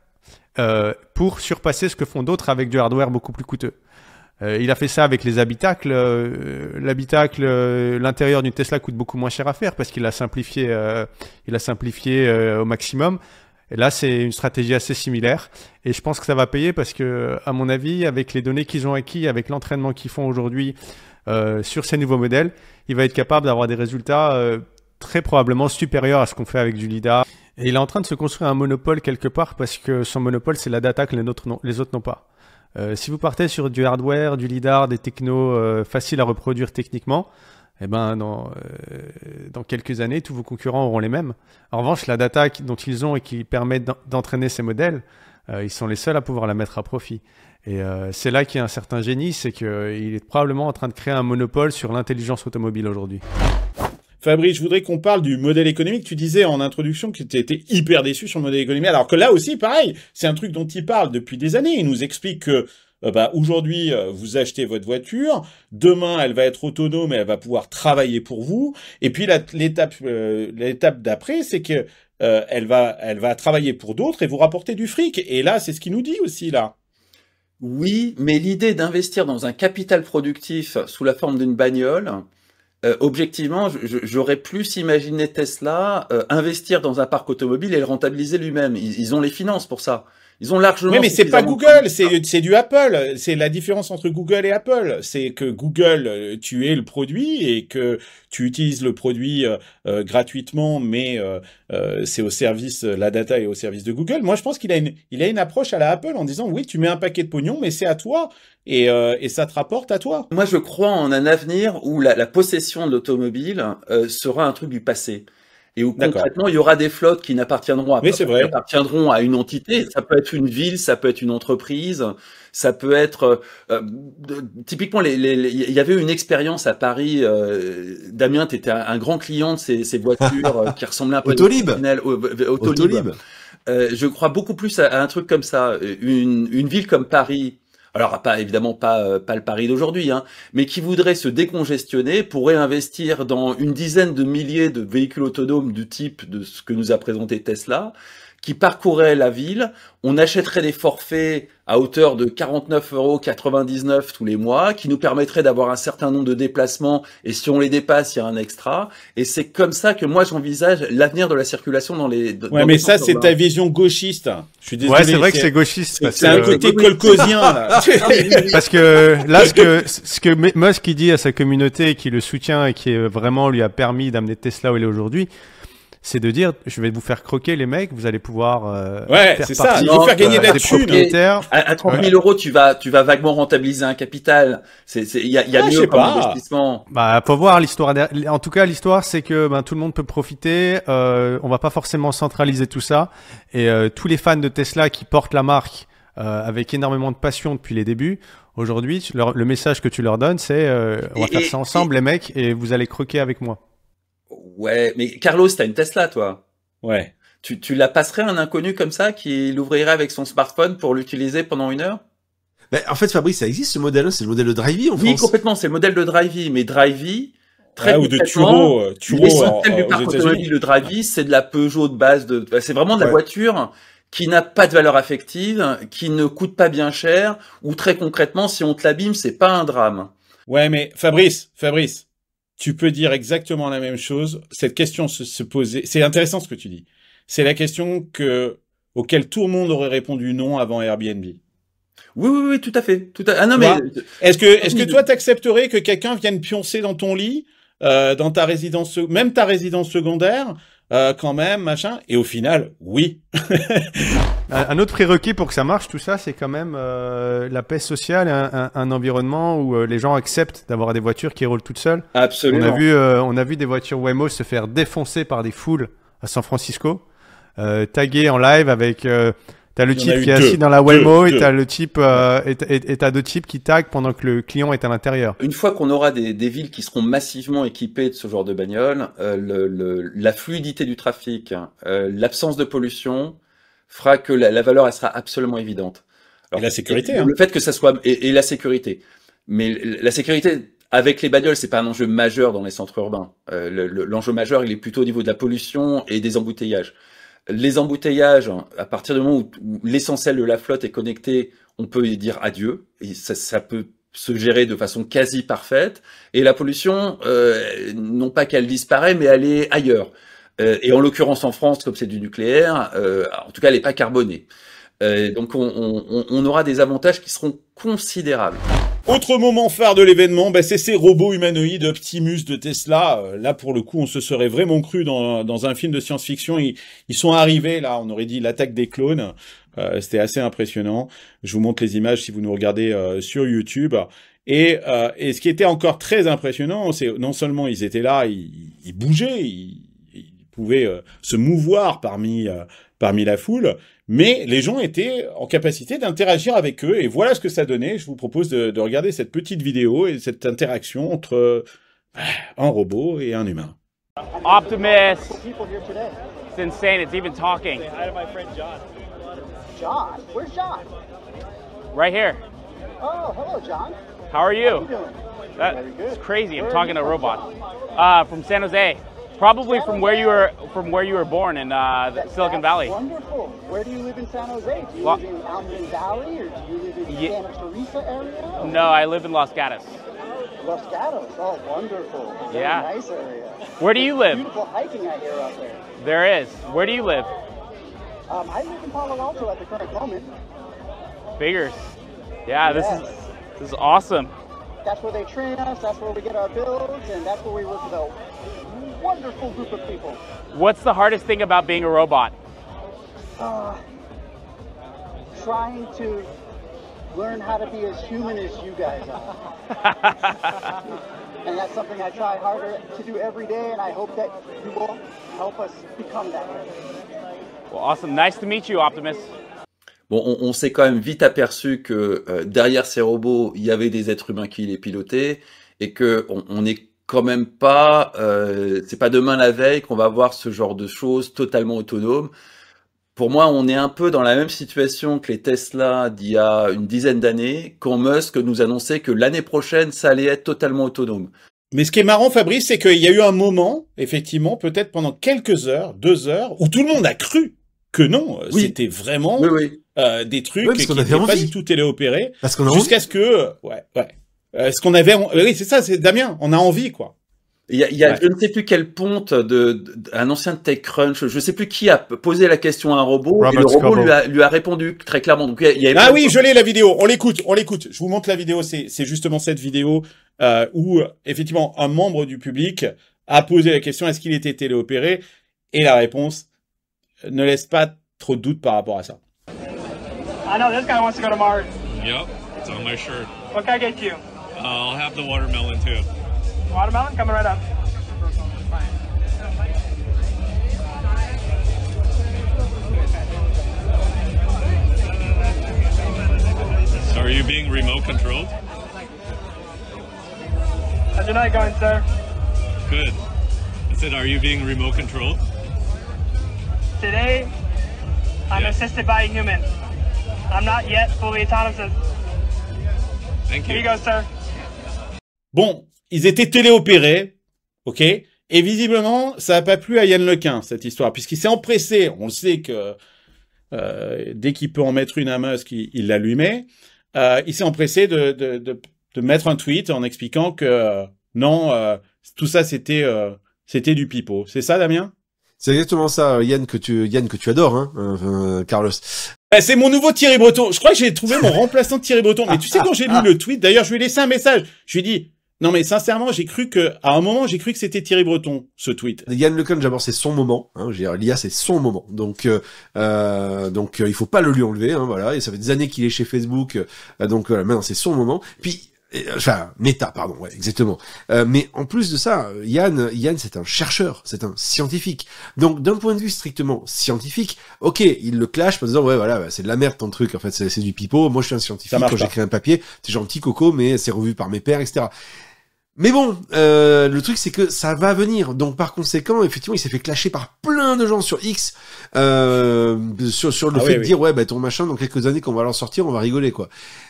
pour surpasser ce que font d'autres avec du hardware beaucoup plus coûteux. Il a fait ça avec les habitacles. L'intérieur d'une Tesla coûte beaucoup moins cher à faire parce qu'il l'a simplifié, au maximum. Et là, c'est une stratégie assez similaire. Et je pense que ça va payer parce que, à mon avis, avec les données qu'ils ont acquis, avec l'entraînement qu'ils font aujourd'hui sur ces nouveaux modèles, il va être capable d'avoir des résultats très probablement supérieurs à ce qu'on fait avec du lidar. Et il est en train de se construire un monopole quelque part parce que son monopole, c'est la data que les autres n'ont pas. Si vous partez sur du hardware, du lidar, des technos faciles à reproduire techniquement, eh ben dans quelques années, tous vos concurrents auront les mêmes. En revanche, la data dont ils ont et qui permet d'entraîner ces modèles, ils sont les seuls à pouvoir la mettre à profit. Et c'est là qu'il y a un certain génie, c'est qu'il est probablement en train de créer un monopole sur l'intelligence automobile aujourd'hui. Fabrice, je voudrais qu'on parle du modèle économique. Tu disais en introduction que tu étais hyper déçu sur le modèle économique. Alors que là aussi, pareil, c'est un truc dont il parle depuis des années. Il nous explique que aujourd'hui, vous achetez votre voiture. Demain, elle va être autonome et elle va pouvoir travailler pour vous. Et puis l'étape d'après, c'est que elle va travailler pour d'autres et vous rapporter du fric. Et là, c'est ce qu'il nous dit aussi là. Oui, mais l'idée d'investir dans un capital productif sous la forme d'une bagnole, objectivement, j'aurais plus imaginé Tesla investir dans un parc automobile et le rentabiliser lui-même. Ils ont les finances pour ça. Ils ont largement. Oui, mais c'est pas Google, c'est du Apple. C'est la différence entre Google et Apple. C'est que Google, tu es le produit et que tu utilises le produit gratuitement, mais c'est au service, la data est au service de Google. Moi, je pense qu'il a une approche à la Apple en disant oui, tu mets un paquet de pognon, mais c'est à toi et ça te rapporte à toi. Moi, je crois en un avenir où la possession de l'automobile sera un truc du passé. Et où concrètement, il y aura des flottes qui n'appartiendront à une entité. Ça peut être une ville, ça peut être une entreprise, ça peut être typiquement il y avait une expérience à Paris. Damien, tu étais un grand client de ces voitures qui ressemblaient un peu Autolib. Autolib. Je crois beaucoup plus à un truc comme ça. Une ville comme Paris. Alors évidemment pas le Paris d'aujourd'hui, hein, mais qui voudrait se décongestionner pourrait investir dans une dizaine de milliers de véhicules autonomes du type de ce que nous a présenté Tesla, qui parcourraient la ville. On achèterait des forfaits à hauteur de 49,99 € tous les mois, qui nous permettraient d'avoir un certain nombre de déplacements, et si on les dépasse, il y a un extra. Et c'est comme ça que moi j'envisage l'avenir de la circulation dans les. Ouais, mais ça c'est ta vision gauchiste. Je suis désolé. Ouais, c'est vrai que c'est gauchiste. C'est un côté kolkhozien là. Parce que là, ce que Musk il dit à sa communauté, qui le soutient et qui vraiment lui a permis d'amener Tesla où il est aujourd'hui, c'est de dire, je vais vous faire croquer les mecs, vous allez pouvoir faire c'est ça, vous faire gagner de la thune. À 30 000 €, tu vas vaguement rentabiliser un capital. Il y a mieux comme investissement. Bah, faut voir l'histoire. En tout cas, l'histoire, c'est que tout le monde peut profiter. On va pas forcément centraliser tout ça. Et tous les fans de Tesla qui portent la marque avec énormément de passion depuis les débuts, aujourd'hui, le message que tu leur donnes, c'est on va faire ça ensemble, les mecs, et vous allez croquer avec moi. Ouais, mais Carlos, t'as une Tesla, toi. Ouais. Tu la passerais à un inconnu comme ça qui l'ouvrirait avec son smartphone pour l'utiliser pendant 1 heure? En fait, Fabrice, ça existe ce modèle, c'est le modèle de Drivey en France. Oui, complètement, c'est le modèle de Drivey, mais Drivey, très ou de Turo, l'essentiel du parc automobile de Drivey, c'est de la Peugeot de base, c'est vraiment de la voiture qui n'a pas de valeur affective, qui ne coûte pas bien cher, ou très concrètement, si on te l'abîme, c'est pas un drame. Ouais, mais Fabrice, tu peux dire exactement la même chose. Cette question se posait. C'est intéressant ce que tu dis. C'est la question auquel tout le monde aurait répondu non avant Airbnb. Oui, tout à fait. Ah non, mais est-ce que toi t'accepterais que quelqu'un vienne pioncer dans ton lit, dans ta résidence, même ta résidence secondaire, quand même, machin. Et au final, oui. Un autre prérequis pour que ça marche, tout ça, c'est quand même la paix sociale, un environnement où les gens acceptent d'avoir des voitures qui roulent toutes seules. Absolument. On a vu des voitures Waymo se faire défoncer par des foules à San Francisco, taguées en live avec... T'as le type qui est assis dans la Waymo et t'as le type et t'as deux types qui taguent pendant que le client est à l'intérieur. Une fois qu'on aura des villes qui seront massivement équipées de ce genre de bagnole, la fluidité du trafic, l'absence de pollution fera que la valeur elle sera absolument évidente. Alors, et la sécurité. Le fait que ça soit et la sécurité, mais la sécurité avec les bagnoles c'est pas un enjeu majeur dans les centres urbains. L'enjeu majeur il est plutôt au niveau de la pollution et des embouteillages. Les embouteillages, à partir du moment où l'essentiel de la flotte est connecté, on peut y dire adieu, et ça peut se gérer de façon quasi parfaite. Et la pollution, non pas qu'elle disparaît, mais elle est ailleurs. Et en l'occurrence en France, comme c'est du nucléaire, en tout cas, elle n'est pas carbonée. Donc on aura des avantages qui seront considérables. Autre moment phare de l'événement, c'est ces robots humanoïdes Optimus de Tesla. Là, pour le coup, on se serait vraiment cru dans un film de science-fiction. Ils sont arrivés, là, on aurait dit l'attaque des clones. C'était assez impressionnant. Je vous montre les images si vous nous regardez sur YouTube. Et ce qui était encore très impressionnant, c'est non seulement ils étaient là, ils bougeaient, ils pouvaient se mouvoir parmi la foule, mais les gens étaient en capacité d'interagir avec eux, et voilà ce que ça donnait. Je vous propose de regarder cette petite vidéo et cette interaction entre un robot et un humain. Optimus. It's insane, it's even talking. Hi to my friend John. John? Where's John? Right here. Oh, hello John. How are you? How are you doing? That's crazy, I'm talking to a robot. From San Jose. Probably from where you were born in Silicon Valley. Wonderful. Where do you live in San Jose? Do you live in Almond Valley or do you live in Santa Teresa area? No, I live in Los Gatos. Los Gatos. Oh, wonderful. Very nice area. Where do you live? Beautiful hiking I hear out there. There is. Where do you live? I live in Palo Alto at the current moment. Figures. Yeah, this is awesome. That's where they train us, that's where we get our builds, and that's where we work with a wonderful group of people. What's the hardest thing about being a robot? Trying to learn how to be as human as you guys are. And that's something I try harder to do every day, and I hope that you will help us become that way. Well, awesome. Nice to meet you, Optimus. Bon, on s'est quand même vite aperçu que derrière ces robots, il y avait des êtres humains qui les pilotaient et que on n'est quand même pas, c'est pas demain la veille qu'on va voir ce genre de choses totalement autonomes. Pour moi, on est un peu dans la même situation que les Tesla d'il y a une dizaine d'années, quand Musk nous annonçait que l'année prochaine, ça allait être totalement autonome. Mais ce qui est marrant, Fabrice, c'est qu'il y a eu un moment, effectivement, peut-être pendant quelques heures, 2 heures, où tout le monde a cru que non, c'était vraiment des trucs qui n'étaient pas du tout téléopérés, jusqu'à ce que, ce qu'on avait, oui, c'est ça, c'est Damien, on a envie, quoi. Il y a je ne sais plus quel ponte un ancien TechCrunch, je ne sais plus qui a posé la question à un robot, et le robot lui a répondu très clairement. Donc, il y avait oui, je l'ai la vidéo, on l'écoute. Je vous montre la vidéo, c'est justement cette vidéo où, effectivement, un membre du public a posé la question, est-ce qu'il était téléopéré? Et la réponse ne laisse pas trop de doute par rapport à ça. I know this guy wants to go to Mars. Yep, it's on my shirt. What can I get you? I'll have the watermelon too. Watermelon? Coming right up. So are you being remote controlled? How's your night going, sir? Good. I said, are you being remote controlled? Today, I'm assisted by a human. I'm not yet fully autonomous. Thank you. Here you go, sir. Bon, ils étaient téléopérés, ok? Et visiblement, ça n'a pas plu à Yann Lequin, cette histoire, puisqu'il s'est empressé, on le sait que dès qu'il peut en mettre une à Musk, il la lui met, il s'est empressé de mettre un tweet en expliquant que non, tout ça c'était du pipeau. C'est ça, Damien? C'est exactement ça, Yann que tu adores, hein, Carlos. C'est mon nouveau Thierry Breton. Je crois que j'ai trouvé mon remplaçant de Thierry Breton. Mais tu sais, quand j'ai lu le tweet, d'ailleurs, je lui ai laissé un message. Je lui ai dit, Non, mais sincèrement, à un moment, j'ai cru que c'était Thierry Breton, ce tweet. Yann LeCun, d'abord, c'est son moment. Hein, l'IA, c'est son moment. Donc, il faut pas le lui enlever. Hein, voilà. Et ça fait des années qu'il est chez Facebook. Donc, maintenant, c'est son moment. Puis, Meta, pardon, ouais, exactement. Mais en plus de ça, Yann, c'est un chercheur, c'est un scientifique. Donc, d'un point de vue strictement scientifique, ok, il le clash en disant, ouais, voilà, c'est de la merde ton truc, en fait, c'est du pipeau. Moi, je suis un scientifique, quand j'écris un papier, c'est gentil, Coco, mais c'est revu par mes pairs, etc. Mais bon, le truc c'est que ça va venir, donc par conséquent, effectivement, il s'est fait clasher par plein de gens sur X, sur le fait de dire ouais, bah ton machin dans quelques années qu'on va leur sortir, on va rigoler quoi.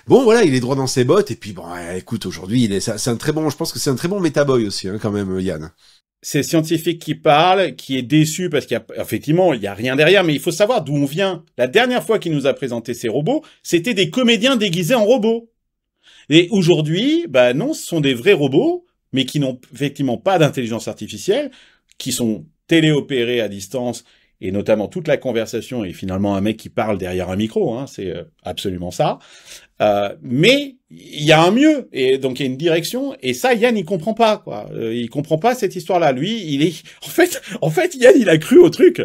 Bon voilà, il est droit dans ses bottes et puis bon, écoute, aujourd'hui, c'est un très bon, je pense que c'est un très bon métaboy aussi, hein, quand même, Yann. C'est scientifique qui parle, qui est déçu parce qu'effectivement, il y a rien derrière, mais il faut savoir d'où on vient. La dernière fois qu'il nous a présenté ces robots, c'était des comédiens déguisés en robots. Et aujourd'hui, bah non, ce sont des vrais robots, mais qui n'ont effectivement pas d'intelligence artificielle, qui sont téléopérés à distance, et notamment toute la conversation est finalement un mec qui parle derrière un micro, hein, c'est absolument ça. Mais il y a un mieux, et donc il y a une direction, et ça, Yann, il comprend pas, quoi. Il comprend pas cette histoire-là. Lui, il est, en fait, Yann, il a cru au truc.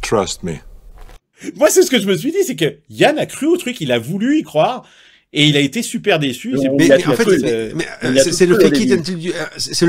Trust me. Moi, c'est ce que je me suis dit, c'est que Yann a cru au truc, il a voulu y croire. Et il a été super déçu. Mais en fait, c'est le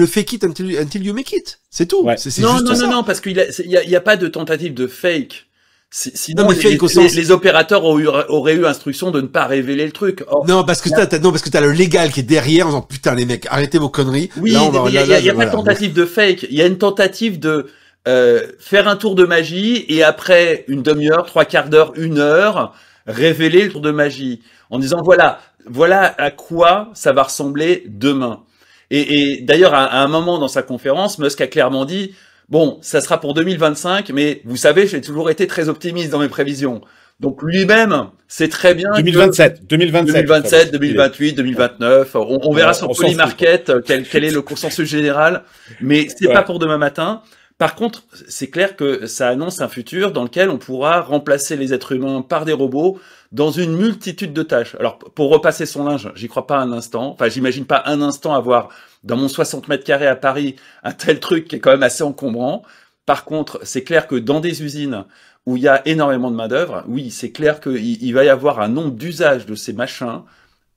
fake it until you make it. C'est tout. Ouais. Non, parce qu'il y a pas de tentative de fake. Sinon, les opérateurs auraient eu instruction de ne pas révéler le truc. Or, non, parce que t'as le légal qui est derrière en disant putain les mecs, arrêtez vos conneries. Oui, il y a pas de tentative de fake. Il y a une tentative de faire un tour de magie et après une demi-heure, 3/4 d'heure, 1 heure, révéler le tour de magie. En disant voilà à quoi ça va ressembler demain. Et d'ailleurs, à un moment dans sa conférence, Musk a clairement dit bon, ça sera pour 2025, mais vous savez, j'ai toujours été très optimiste dans mes prévisions. Donc lui-même, c'est très bien. 2027, 2028, 2029. On verra sur Polymarket quel est le consensus général, mais c'est pas pour demain matin. Par contre, c'est clair que ça annonce un futur dans lequel on pourra remplacer les êtres humains par des robots dans une multitude de tâches. Alors, pour repasser son linge, j'y crois pas un instant. Enfin, j'imagine pas un instant avoir, dans mon 60 mètres carrés à Paris, un tel truc qui est quand même assez encombrant. Par contre, c'est clair que dans des usines où il y a énormément de main-d'œuvre, oui, c'est clair qu'il va y avoir un nombre d'usages de ces machins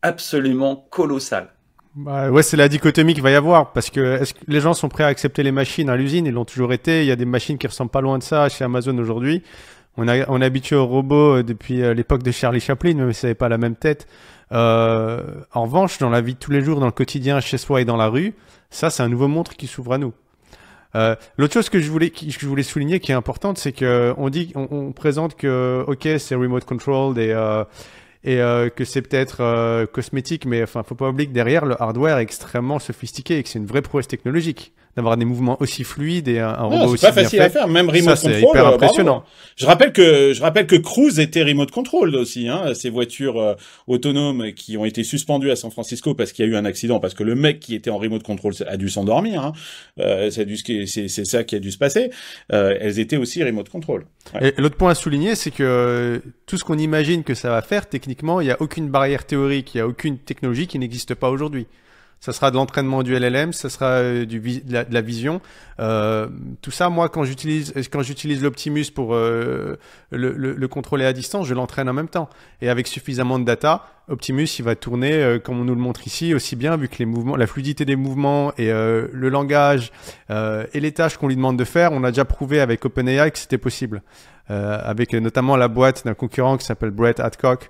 absolument colossal. Bah ouais, c'est la dichotomie qu'il va y avoir, parce que est-ce que les gens sont prêts à accepter les machines à l'usine? Ils l'ont toujours été. Il y a des machines qui ressemblent pas loin de ça chez Amazon aujourd'hui. On est habitué aux robots depuis l'époque de Charlie Chaplin, même si ça n'avait pas la même tête. En revanche, dans la vie de tous les jours, dans le quotidien, chez soi et dans la rue, ça, c'est un nouveau monde qui s'ouvre à nous. L'autre chose que je voulais souligner, qui est importante, c'est que on présente que, ok, c'est remote controlled et que c'est peut-être cosmétique, mais enfin, faut pas oublier que derrière, le hardware est extrêmement sophistiqué et que c'est une vraie prouesse technologique d'avoir des mouvements aussi fluides et un robot aussi bien fait. C'est pas facile à faire, même remote control. C'est hyper impressionnant. Je rappelle que Cruise était remote control aussi, hein, ces voitures autonomes qui ont été suspendues à San Francisco parce qu'il y a eu un accident, parce que le mec qui était en remote control a dû s'endormir, hein. C'est ça qui a dû se passer. Elles étaient aussi remote control. Ouais. Et l'autre point à souligner, c'est que tout ce qu'on imagine que ça va faire, techniquement, il n'y a aucune barrière théorique, il n'y a aucune technologie qui n'existe pas aujourd'hui. Ça sera de l'entraînement du LLM, ça sera de la vision. Tout ça, moi, quand j'utilise l'Optimus pour le contrôler à distance, je l'entraîne en même temps. Et avec suffisamment de data, Optimus, il va tourner comme on nous le montre ici, aussi bien, vu que les mouvements, la fluidité des mouvements et le langage et les tâches qu'on lui demande de faire, on a déjà prouvé avec OpenAI que c'était possible. Avec notamment la boîte d'un concurrent qui s'appelle Brett Adcock.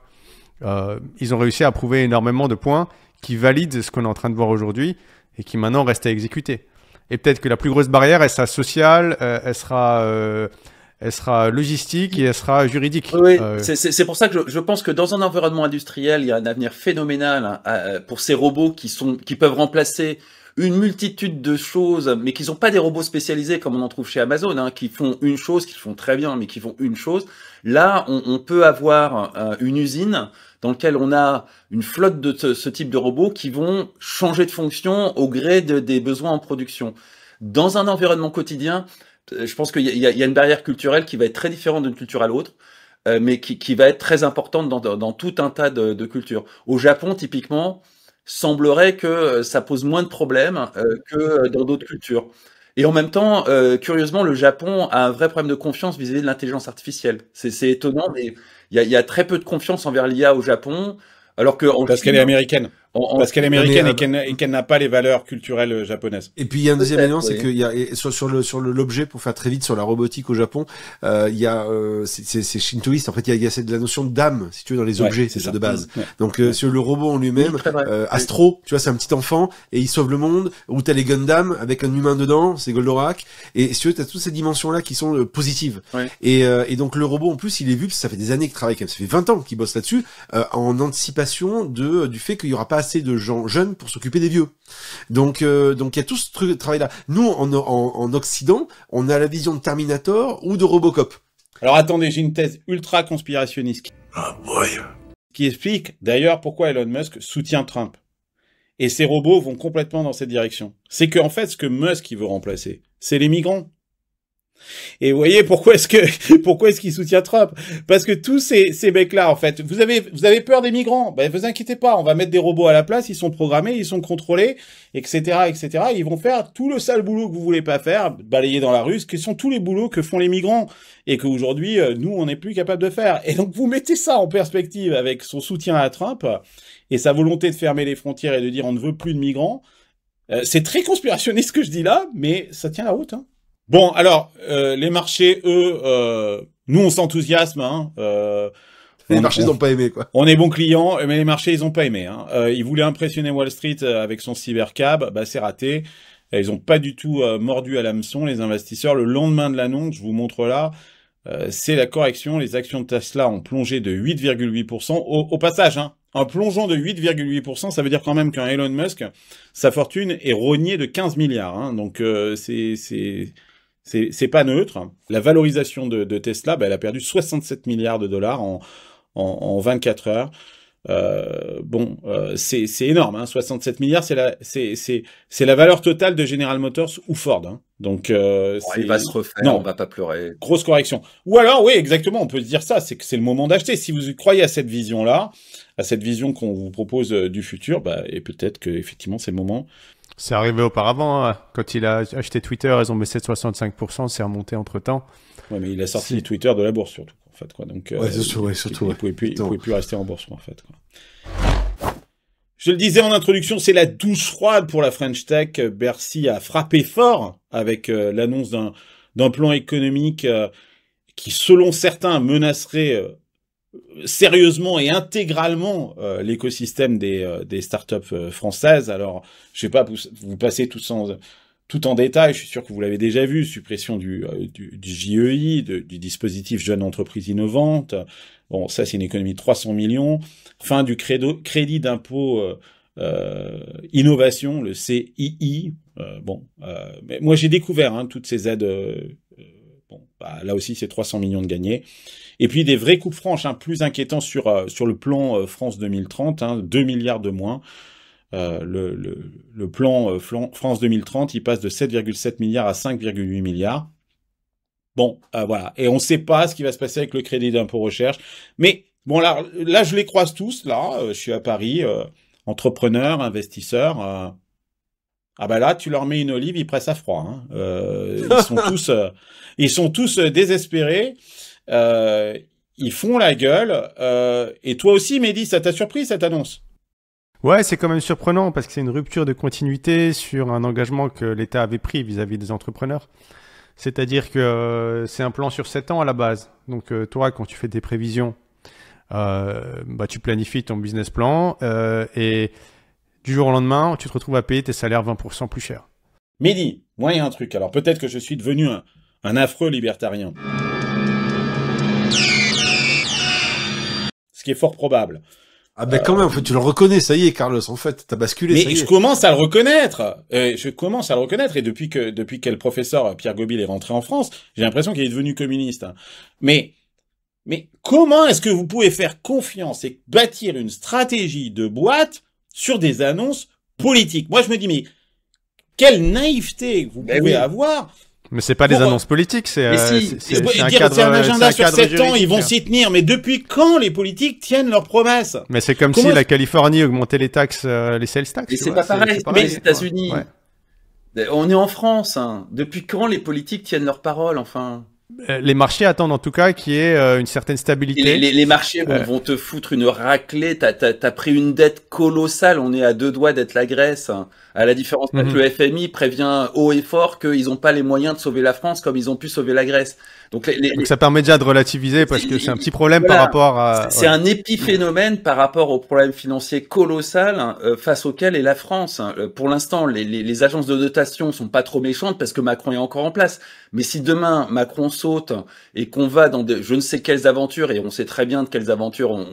Ils ont réussi à prouver énormément de points qui valide ce qu'on est en train de voir aujourd'hui et qui maintenant reste à exécuter. Et peut-être que la plus grosse barrière, elle sera sociale, elle sera logistique et elle sera juridique. Oui, c'est pour ça que je pense que dans un environnement industriel, il y a un avenir phénoménal pour ces robots qui peuvent remplacer une multitude de choses, mais qui sont pas des robots spécialisés comme on en trouve chez Amazon, hein, qui font une chose, qui font très bien, mais qui font une chose. Là, on peut avoir une usine dans laquelle on a une flotte de ce type de robots qui vont changer de fonction au gré des besoins en production. Dans un environnement quotidien, je pense qu'il y a une barrière culturelle qui va être très différente d'une culture à l'autre, mais qui va être très importante dans tout un tas de cultures. Au Japon, typiquement, semblerait que ça pose moins de problèmes que dans d'autres cultures. Et en même temps, curieusement, le Japon a un vrai problème de confiance vis-à-vis de l'intelligence artificielle. C'est étonnant, mais il y a très peu de confiance envers l'IA au Japon, alors que parce qu'elle est américaine. Parce qu'elle est américaine et qu'elle n'a pas les valeurs culturelles japonaises. Et puis il y a un deuxième élément, c'est qu'il y a sur l'objet, pour faire très vite, sur la robotique au Japon, il y a c'est shintoïste. En fait, il y a la notion d'âme, si tu veux, dans les objets, c'est ça de base. Ouais. Donc sur le robot en lui-même, Astro, tu vois, c'est un petit enfant et il sauve le monde. Ou t'as les Gundam avec un humain dedans, c'est Goldorak. Et si tu veux, t'as toutes ces dimensions-là qui sont positives. Ouais. Et donc le robot, en plus, il est vu, parce que ça fait des années qu'il travaille, ça fait 20 ans qu'il bosse là-dessus, en anticipation du fait qu'il y aura pas assez de gens jeunes pour s'occuper des vieux. Donc il y a tout ce travail-là. Nous, en Occident, on a la vision de Terminator ou de Robocop. Alors attendez, j'ai une thèse ultra conspirationniste. Ah boy. Qui explique d'ailleurs pourquoi Elon Musk soutient Trump. Et ces robots vont complètement dans cette direction. C'est qu'en fait, ce que Musk il veut remplacer, c'est les migrants. Et vous voyez pourquoi est-ce qu'il soutient Trump? Parce que tous ces mecs-là, en fait, vous avez peur des migrants. Ben, vous inquiétez pas, on va mettre des robots à la place, ils sont programmés, ils sont contrôlés, etc., etc. Ils vont faire tout le sale boulot que vous voulez pas faire, balayer dans la rue, ce qui sont tous les boulots que font les migrants et qu'aujourd'hui, nous, on n'est plus capable de faire. Et donc, vous mettez ça en perspective avec son soutien à Trump et sa volonté de fermer les frontières et de dire on ne veut plus de migrants. C'est très conspirationniste ce que je dis là, mais ça tient la route, hein. Bon, alors, les marchés, eux, nous, on s'enthousiasme, hein. Les marchés, ils n'ont pas aimé, quoi. On est bons clients, mais les marchés, ils ont pas aimé, hein. Ils voulaient impressionner Wall Street avec son cybercab, bah, c'est raté. Ils ont pas du tout mordu à l'hameçon, les investisseurs. Le lendemain de l'annonce, je vous montre là, c'est la correction. Les actions de Tesla ont plongé de 8,8%. Au passage, hein. Un plongeon de 8,8%, ça veut dire quand même qu'un Elon Musk, sa fortune est rognée de 15 milliards, hein. Donc, c'est pas neutre. La valorisation de Tesla, bah, elle a perdu 67 milliards de dollars en 24 heures. C'est énorme, hein. 67 milliards, c'est la valeur totale de General Motors ou Ford, hein. Donc, il va se refaire, non, on va pas pleurer. Grosse correction. Ou alors, oui, exactement, on peut se dire ça, c'est que c'est le moment d'acheter. Si vous croyez à cette vision-là, à cette vision qu'on vous propose du futur, bah, et peut-être que effectivement c'est le moment. C'est arrivé auparavant, hein. Quand il a acheté Twitter, ils ont baissé de 65%, c'est remonté entre-temps. Ouais, mais il a sorti Twitter de la bourse surtout, en fait, quoi. Donc, surtout. Il pouvait plus rester en bourse, en fait, quoi. Je le disais en introduction, c'est la douche froide pour la French Tech. Bercy a frappé fort avec l'annonce d'un plan économique qui, selon certains, menacerait sérieusement et intégralement l'écosystème des startups françaises. Alors, je vais pas vous passer tout en détail, je suis sûr que vous l'avez déjà vu, suppression du JEI, du dispositif Jeune Entreprise Innovante. Bon, ça c'est une économie de 300 millions. Fin du crédit d'impôt innovation, le CII. Mais moi j'ai découvert toutes ces aides. Là aussi c'est 300 millions de gagnés. Et puis des vraies coupes franches, plus inquiétants sur le plan France 2030, 2 milliards de moins. Le plan France 2030, il passe de 7,7 milliards à 5,8 milliards. Bon, voilà. Et on ne sait pas ce qui va se passer avec le crédit d'impôt recherche. Mais bon, là, je les croise tous. Là, je suis à Paris, entrepreneurs, investisseurs. Là, tu leur mets une olive, ils pressent à froid, hein. Ils sont tous désespérés. Ils font la gueule. Et toi aussi, Mehdi, ça t'a surpris cette annonce? Ouais, c'est quand même surprenant parce que c'est une rupture de continuité sur un engagement que l'État avait pris vis-à-vis des entrepreneurs. C'est-à-dire que c'est un plan sur 7 ans à la base. Donc toi, quand tu fais des prévisions, tu planifies ton business plan et du jour au lendemain, tu te retrouves à payer tes salaires 20% plus cher. Mehdi, moi il y a un truc. Alors peut-être que je suis devenu un affreux libertarien. Ce qui est fort probable. Ah ben quand même, en fait, tu le reconnais, ça y est, Carlos, en fait, t'as basculé, ça y est. Mais je commence à le reconnaître. Et depuis que le professeur Pierre Gobil est rentré en France, j'ai l'impression qu'il est devenu communiste. Mais comment est-ce que vous pouvez faire confiance et bâtir une stratégie de boîte sur des annonces politiques? Moi, je me dis, mais quelle naïveté vous pouvez avoir. Mais c'est pas des annonces politiques, c'est un cadre. C'est un agenda sur 7 ans, juridique. ils vont s'y tenir. Mais depuis quand les politiques tiennent leurs promesses? Mais c'est comme si la Californie augmentait les taxes, les sales tax. Et c'est pas pareil. Mais les États-Unis, on est en France. Hein. Depuis quand les politiques tiennent leurs paroles, enfin? Les marchés attendent en tout cas qu'il y ait une certaine stabilité. Les marchés vont te foutre une raclée. T'as pris une dette colossale. On est à 2 doigts d'être la Grèce. Hein. À la différence que le FMI prévient haut et fort qu'ils n'ont pas les moyens de sauver la France comme ils ont pu sauver la Grèce. Donc ça permet déjà de relativiser parce que c'est un petit problème par rapport à... C'est un épiphénomène par rapport au problème financier colossal face auquel est la France. Pour l'instant, les agences de notation sont pas trop méchantes parce que Macron est encore en place. Mais si demain Macron saute et qu'on va dans je ne sais quelles aventures, et on sait très bien de quelles aventures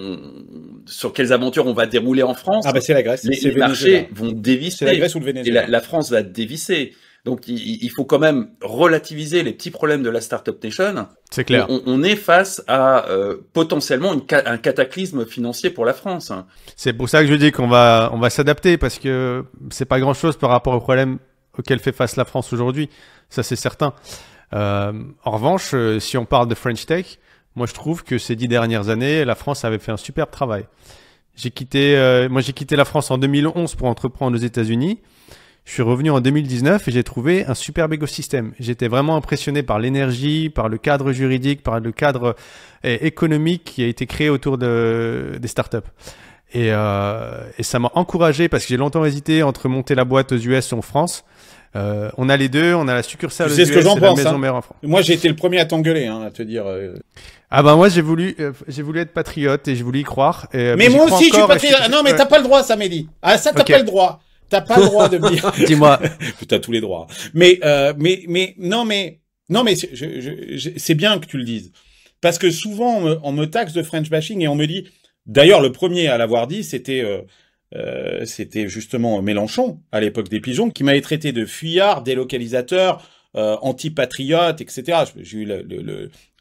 sur quelles aventures on va dérouler en France, c'est la Grèce. Les marchés vont dévisser. C'est la Grèce ou le Venezuela. Et la France va dévisser. Donc, il faut quand même relativiser les petits problèmes de la Startup Nation. C'est clair. On est face à potentiellement un cataclysme financier pour la France. C'est pour ça que je dis qu'on va s'adapter parce que c'est pas grand-chose par rapport aux problèmes auxquels fait face la France aujourd'hui. Ça, c'est certain. En revanche, si on parle de French Tech, moi, je trouve que ces 10 dernières années, la France avait fait un superbe travail. J'ai quitté la France en 2011 pour entreprendre aux États-Unis. Je suis revenu en 2019 et j'ai trouvé un superbe écosystème. J'étais vraiment impressionné par l'énergie, par le cadre juridique, par le cadre économique qui a été créé autour des startups. Et ça m'a encouragé parce que j'ai longtemps hésité entre monter la boîte aux US ou en France. On a les deux, on a la succursale aux US que j'en et pense, la maison mère en France. Moi, j'ai été le premier à t'engueuler, à te dire. Ah ben moi j'ai voulu être patriote et j'ai voulu y croire. Mais moi aussi je suis patriote. Non mais t'as pas le droit, ça, Mehdi. Ah ça t'as pas le droit. T'as pas le droit de me dire. Dis-moi. T'as tous les droits. Mais c'est bien que tu le dises. Parce que souvent, on me taxe de French bashing et on me dit, d'ailleurs, le premier à l'avoir dit, c'était justement Mélenchon, à l'époque des pigeons, qui m'avait traité de fuyard, délocalisateur, anti-patriote, etc. J'ai eu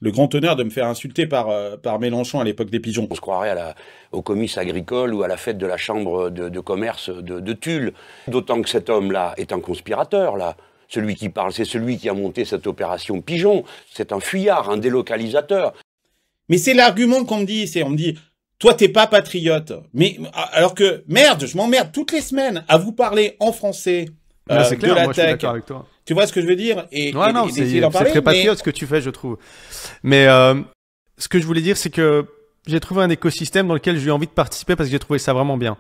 le grand honneur de me faire insulter par Mélenchon à l'époque des pigeons. On se croirait au comice agricole ou à la fête de la chambre de commerce de Tulle. D'autant que cet homme-là est un conspirateur, là. Celui qui parle, c'est celui qui a monté cette opération Pigeon. C'est un fuyard, un délocalisateur. Mais c'est l'argument qu'on me dit, on me dit, toi t'es pas patriote. Mais, alors que, merde, je m'emmerde toutes les semaines à vous parler en français, c'est clair, de la moi, tech. Je suis d'accord avec toi. Tu vois ce que je veux dire? C'est très patriote ce que tu fais, je trouve. Mais ce que je voulais dire, c'est que j'ai trouvé un écosystème dans lequel j'ai eu envie de participer parce que j'ai trouvé ça vraiment bien.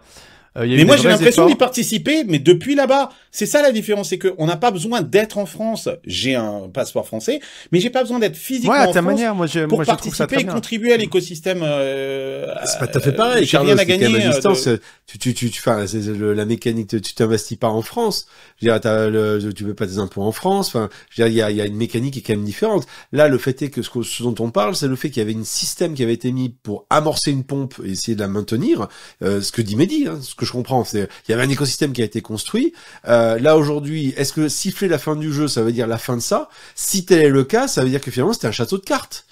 Mais moi, j'ai l'impression d'y participer, mais depuis là-bas. C'est ça la différence, c'est qu'on n'a pas besoin d'être en France. J'ai un passeport français, mais j'ai pas besoin d'être physiquement en France manière, pour participer et contribuer à l'écosystème. C'est pas tout à fait pareil. J'ai rien à gagner. À distance, la mécanique, tu t'investis pas en France. Je veux dire, tu payes pas tes impôts en France. Enfin, je veux dire, il y a une mécanique qui est quand même différente. Là, le fait est que ce dont on parle, c'est le fait qu'il y avait un système qui avait été mis pour amorcer une pompe et essayer de la maintenir. Ce que dit Mehdi, ce que je comprends, c'est il y avait un écosystème qui a été construit. Là aujourd'hui, est-ce que siffler la fin du jeu, ça veut dire la fin de ça? Si tel est le cas, ça veut dire que finalement c'était un château de cartes.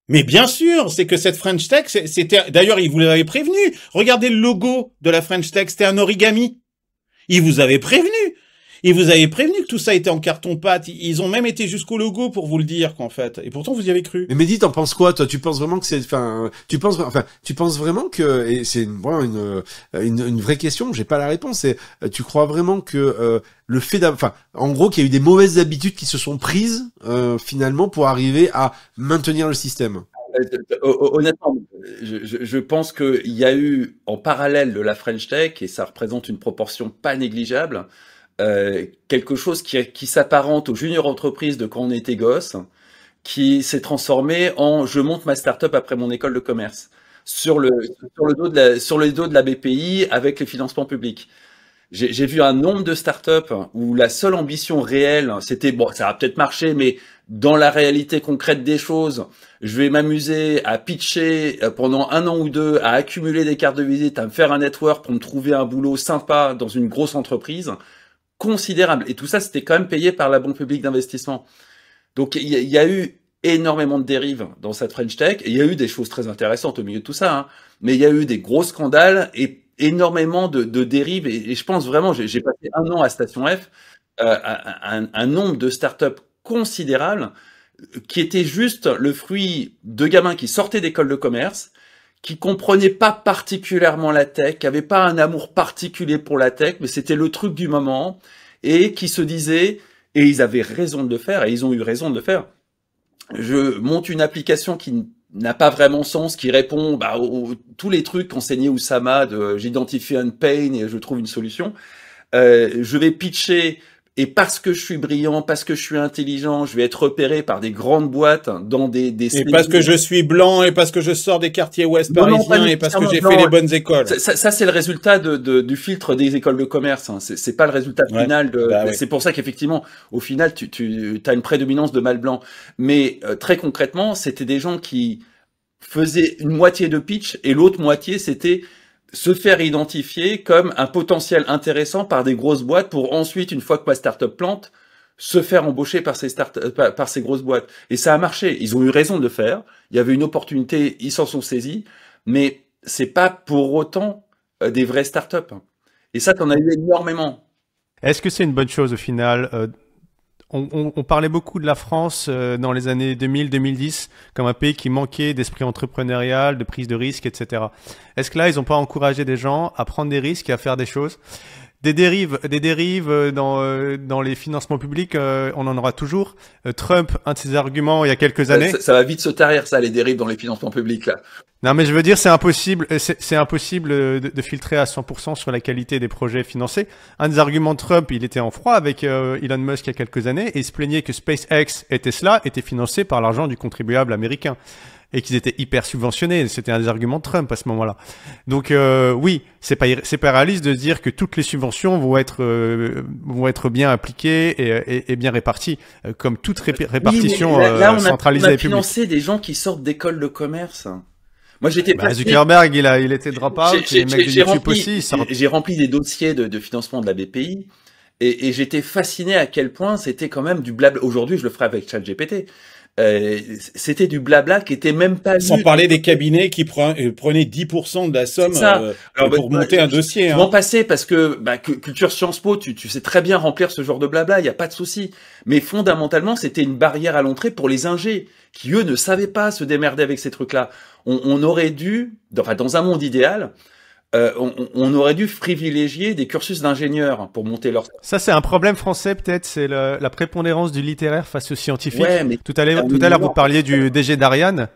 Mais bien sûr, c'est que cette French Tech, c'était d'ailleurs ils vous l'avaient prévenu. Regardez le logo de la French Tech, c'était un origami. Ils vous avaient prévenu. Ils vous avaient prévenu que tout ça était en carton-pâte. Ils ont même été jusqu'au logo pour vous le dire qu'en fait. Et pourtant vous y avez cru. Mais Mehdi, t'en penses quoi, toi? Tu penses vraiment que tu penses vraiment que, et c'est vraiment une vraie question, j'ai pas la réponse, c'est, tu crois vraiment que, le fait en gros, qu'il y a eu des mauvaises habitudes qui se sont prises, finalement, pour arriver à maintenir le système? Honnêtement, je pense qu'il y a eu, en parallèle de la French Tech, et ça représente une proportion pas négligeable, quelque chose qui s'apparente aux junior entreprises de quand on était gosse, qui s'est transformé en je monte ma start-up après mon école de commerce sur le dos de la BPI avec les financements publics. J'ai vu un nombre de startups où la seule ambition réelle, c'était bon, ça va peut-être marcher, mais dans la réalité concrète des choses, je vais m'amuser à pitcher pendant 1 an ou 2, à accumuler des cartes de visite, à me faire un network pour me trouver un boulot sympa dans une grosse entreprise. Considérable. Et tout ça, c'était quand même payé par la Banque publique d'investissement. Donc, il y a eu énormément de dérives dans cette French Tech. Et il y a eu des choses très intéressantes au milieu de tout ça. Mais il y a eu des gros scandales et énormément de dérives. Et je pense vraiment, j'ai passé 1 an à Station F, un nombre de startups considérable qui était juste le fruit de gamins qui sortaient d'école de commerce, qui comprenaient pas particulièrement la tech, qui avaient pas un amour particulier pour la tech, mais c'était le truc du moment, et qui se disaient, et ils avaient raison de le faire, et ils ont eu raison de le faire. Je monte une application qui n'a pas vraiment sens, qui répond tous les trucs qu'enseignait Oussama, j'identifie un pain et je trouve une solution. Je vais pitcher, et parce que je suis brillant, parce que je suis intelligent, je vais être repéré par des grandes boîtes dans des et parce que je suis blanc, et parce que je sors des quartiers ouest parisiens, et parce que j'ai fait les bonnes écoles. Ça c'est le résultat du filtre des écoles de commerce. Hein. C'est pas le résultat final. C'est pour ça qu'effectivement, au final, tu as une prédominance de mâles blancs. Mais très concrètement, c'était des gens qui faisaient une moitié de pitch, et l'autre moitié, c'était se faire identifier comme un potentiel intéressant par des grosses boîtes pour ensuite, une fois que ma startup plante, se faire embaucher par ces grosses boîtes. Et ça a marché. Ils ont eu raison de le faire. Il y avait une opportunité, ils s'en sont saisis. Mais c'est pas pour autant des vraies startups. Et ça, t'en as eu énormément. Est-ce que c'est une bonne chose au final? On parlait beaucoup de la France dans les années 2000-2010 comme un pays qui manquait d'esprit entrepreneurial, de prise de risque, etc. Est-ce que là, ils n'ont pas encouragé des gens à prendre des risques et à faire des choses? Des dérives dans les financements publics, on en aura toujours. Trump, un de ses arguments il y a quelques années. Ça va vite se tarir, ça, les dérives dans les financements publics, là. Non, mais je veux dire, c'est impossible de filtrer à 100% sur la qualité des projets financés. Un des arguments de Trump, il était en froid avec Elon Musk il y a quelques années, et il se plaignait que SpaceX et Tesla étaient financés par l'argent du contribuable américain et qu'ils étaient hyper subventionnés. C'était un des arguments de Trump à ce moment-là. Donc oui, c'est pas réaliste de dire que toutes les subventions vont être bien appliquées et bien réparties, comme toute répartition centralisée et publique. On a financé des gens qui sortent d'écoles de commerce. Moi, j'étais Zuckerberg, il était drop-out, les mecs de YouTube aussi. J'ai rempli des dossiers de financement de la BPI et j'étais fasciné à quel point c'était quand même du blabla. Aujourd'hui, je le ferai avec ChatGPT. C'était du blabla qui était même pas sans parler des cabinets qui prenaient 10% de la somme pour monter un dossier. Je m'en passais parce que culture Sciences Po, tu sais très bien remplir ce genre de blabla, il y a pas de souci. Mais fondamentalement, c'était une barrière à l'entrée pour les ingés qui eux ne savaient pas se démerder avec ces trucs-là. On aurait dû, dans un monde idéal, on aurait dû privilégier des cursus d'ingénieurs pour monter leur... Ça, c'est un problème français, peut-être, c'est la prépondérance du littéraire face au scientifique. Ouais, mais tout à l'heure, vous parliez du DG d'Ariane.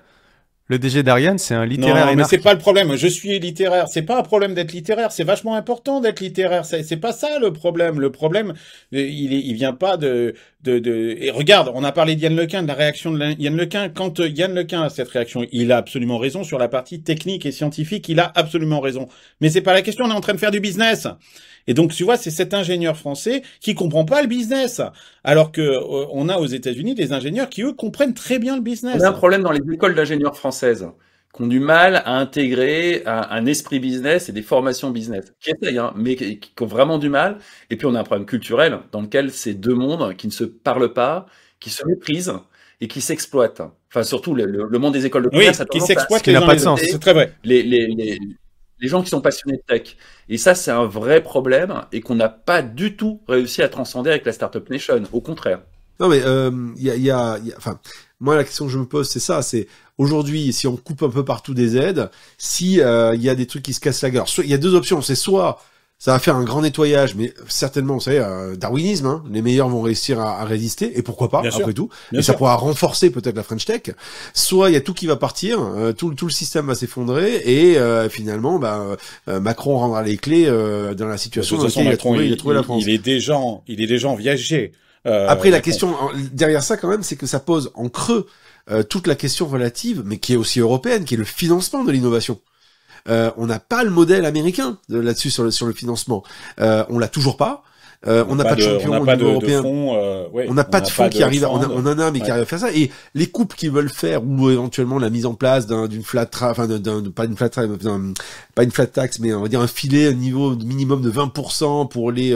Le DG d'Ariane, c'est un littéraire. Non, mais c'est pas le problème. Je suis littéraire. C'est pas un problème d'être littéraire. C'est vachement important d'être littéraire. C'est pas ça le problème. Le problème, il vient pas et regarde, on a parlé d'Yann Lequin, de la réaction de Yann Lequin. Quand Yann Lequin a cette réaction, il a absolument raison sur la partie technique et scientifique. Il a absolument raison. Mais c'est pas la question. On est en train de faire du business. Et donc, tu vois, c'est cet ingénieur français qui comprend pas le business. Alors que on a aux États-Unis des ingénieurs qui, eux, comprennent très bien le business. On a un problème dans les écoles d'ingénieurs françaises qui ont du mal à intégrer un esprit business et des formations business. Qui essayent, mais qui ont vraiment du mal. Et puis, on a un problème culturel dans lequel c'est deux mondes qui ne se parlent pas, qui se méprisent et qui s'exploitent. Enfin, surtout le monde des écoles de commerce. Oui, qui s'exploitent, qui n'a pas de sens. C'est très vrai. Les gens qui sont passionnés de tech. Et ça, c'est un vrai problème et qu'on n'a pas du tout réussi à transcender avec la Startup Nation. Au contraire. Non, mais enfin, moi, la question que je me pose, c'est ça. C'est aujourd'hui, si on coupe un peu partout des aides, si il y a des trucs qui se cassent la gueule. Il y a deux options. C'est soit ça va faire un grand nettoyage, mais certainement, vous savez, darwinisme, hein, les meilleurs vont réussir à résister, et pourquoi pas, après tout. Et ça pourra renforcer peut-être la French Tech. Soit il y a tout qui va partir, tout le système va s'effondrer, et finalement, Macron rendra les clés dans la situation dans laquelle il a trouvé la France. Il est déjà en viager. Après, la question derrière ça, quand même, c'est que ça pose en creux toute la question relative, mais qui est aussi européenne, qui est le financement de l'innovation. On n'a pas le modèle américain là-dessus sur le financement. On l'a toujours pas. On n'a pas de champion au niveau européen. On n'a pas de fonds qui arrivent. On en a, mais qui arrivent à faire ça. Et les coupes qu'ils veulent faire, ou éventuellement la mise en place d'une flat tax, pas une flat tax, mais on va dire un filet, un niveau minimum de 20% pour les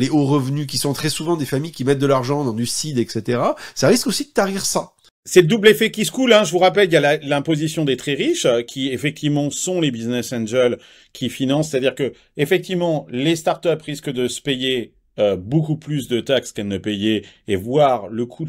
hauts revenus, qui sont très souvent des familles qui mettent de l'argent dans du seed, etc. Ça risque aussi de tarir ça. C'est le double effet qui se coule, hein. Je vous rappelle, il y a l'imposition des très riches, qui effectivement sont les business angels qui financent. C'est-à-dire que, effectivement, les startups risquent de se payer beaucoup plus de taxes qu'elle ne payait et voir le coût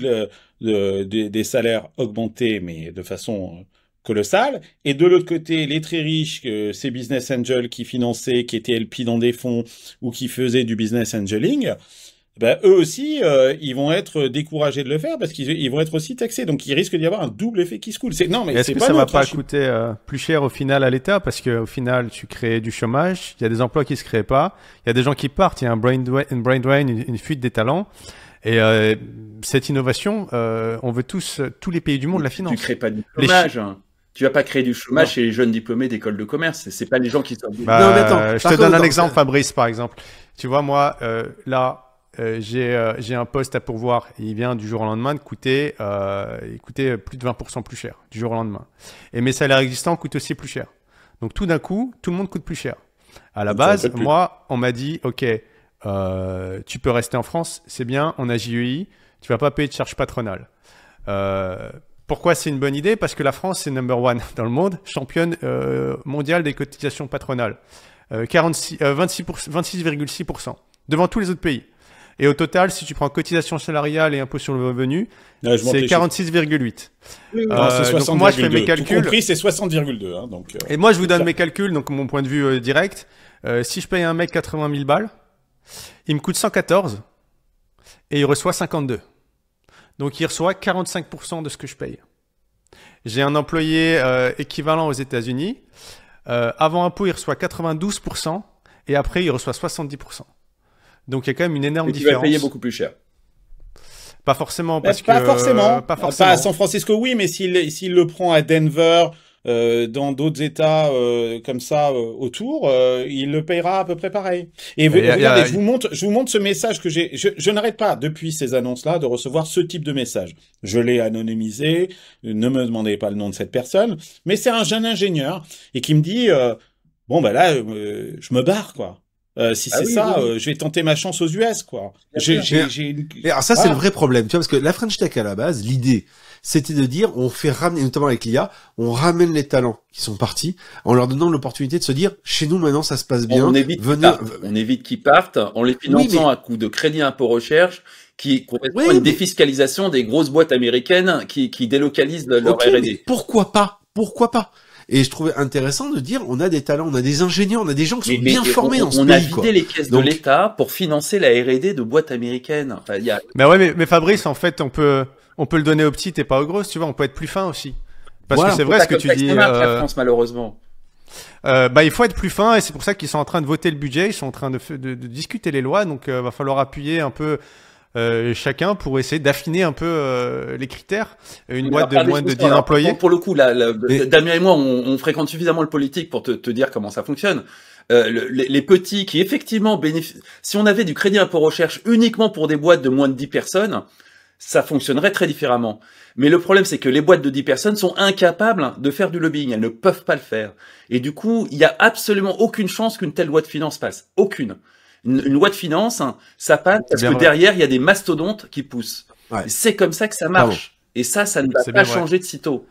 des salaires augmenter, mais de façon colossale. Et de l'autre côté, les très riches, ces business angels qui finançaient, qui étaient LP dans des fonds ou qui faisaient du business angeling, ben, eux aussi, ils vont être découragés de le faire parce qu'ils vont être aussi taxés. Donc, il risque d'y avoir un double effet qui se coule. Non, mais est-ce que ça va pas coûter plus cher au final à l'État parce qu'au final, tu crées du chômage, il y a des emplois qui se créent pas, il y a des gens qui partent, il y a un brain drain, une fuite des talents. Et cette innovation, on veut tous les pays du monde la financent. Tu crées pas du chômage. Tu vas pas créer du chômage chez les jeunes diplômés d'école de commerce. C'est pas les gens qui sont. Non, mais attends. Je te donne un exemple, Fabrice, par exemple. Tu vois, moi, là. J'ai un poste à pourvoir et il vient du jour au lendemain de coûter plus de 20% plus cher du jour au lendemain. Et mes salaires existants coûtent aussi plus cher. Donc tout d'un coup, tout le monde coûte plus cher. À la base, moi, on m'a dit, OK, tu peux rester en France, c'est bien, on a JEI, tu vas pas payer de charges patronales. Pourquoi c'est une bonne idée? Parce que la France, c'est number one dans le monde, championne mondiale des cotisations patronales. 26,6% devant tous les autres pays. Et au total, si tu prends cotisation salariale et impôt sur le revenu, c'est 46,8. Donc moi, je fais mes calculs. Tout compris, c'est 60,2. Hein, et moi, je vous donne mes calculs, donc mon point de vue direct. Si je paye un mec 80 000 balles, il me coûte 114 et il reçoit 52. Donc, il reçoit 45% de ce que je paye. J'ai un employé équivalent aux États-Unis. Avant impôt, il reçoit 92% et après, il reçoit 70%. Donc, il y a quand même une énorme différence. Tu vas payer beaucoup plus cher. Pas forcément, Pas forcément. Pas à San Francisco, oui, mais s'il le prend à Denver, dans d'autres États comme ça autour, il le payera à peu près pareil. Et regardez, je vous montre ce message que j'ai. Je n'arrête pas depuis ces annonces-là de recevoir ce type de message. Je l'ai anonymisé. Ne me demandez pas le nom de cette personne, mais c'est un jeune ingénieur et qui me dit bon bah là, je me barre quoi. Si c'est ça, je vais tenter ma chance aux US, quoi. Alors ça, c'est le vrai problème, tu vois, parce que la French Tech, à la base, l'idée, c'était de dire, on fait ramener, notamment avec l'IA, on ramène les talents qui sont partis, en leur donnant l'opportunité de se dire, chez nous, maintenant, ça se passe bien. On évite qu'ils partent, en les finançant à coup de crédit impôt recherche, qui correspond à une défiscalisation des grosses boîtes américaines qui délocalisent leur R&D. Mais pourquoi pas? Et je trouvais intéressant de dire, on a des talents, on a des ingénieurs, on a des gens qui sont bien formés dans ce pays. On a vidé les caisses de l'État pour financer la R&D de boîtes américaines. Enfin, mais Fabrice, en fait, on peut le donner aux petites et pas aux grosses, tu vois, on peut être plus fin aussi. Parce que c'est vrai ce que tu dis. La France, malheureusement. Il faut être plus fin et c'est pour ça qu'ils sont en train de voter le budget, ils sont en train de discuter les lois, donc va falloir appuyer un peu chacun pour essayer d'affiner un peu les critères. Une boîte de moins de 10 employés. Pour le coup, Damien et moi, on fréquente suffisamment le politique pour te dire comment ça fonctionne. Les petits qui effectivement bénéficient. Si on avait du crédit impôt recherche uniquement pour des boîtes de moins de 10 personnes, ça fonctionnerait très différemment. Mais le problème, c'est que les boîtes de 10 personnes sont incapables de faire du lobbying. Elles ne peuvent pas le faire. Et du coup, il y a absolument aucune chance qu'une telle loi de finances passe. Aucune. Une loi de finances, ça passe parce que derrière, il y a des mastodontes qui poussent. Ouais. C'est comme ça que ça marche. Et ça ne va pas changer de sitôt.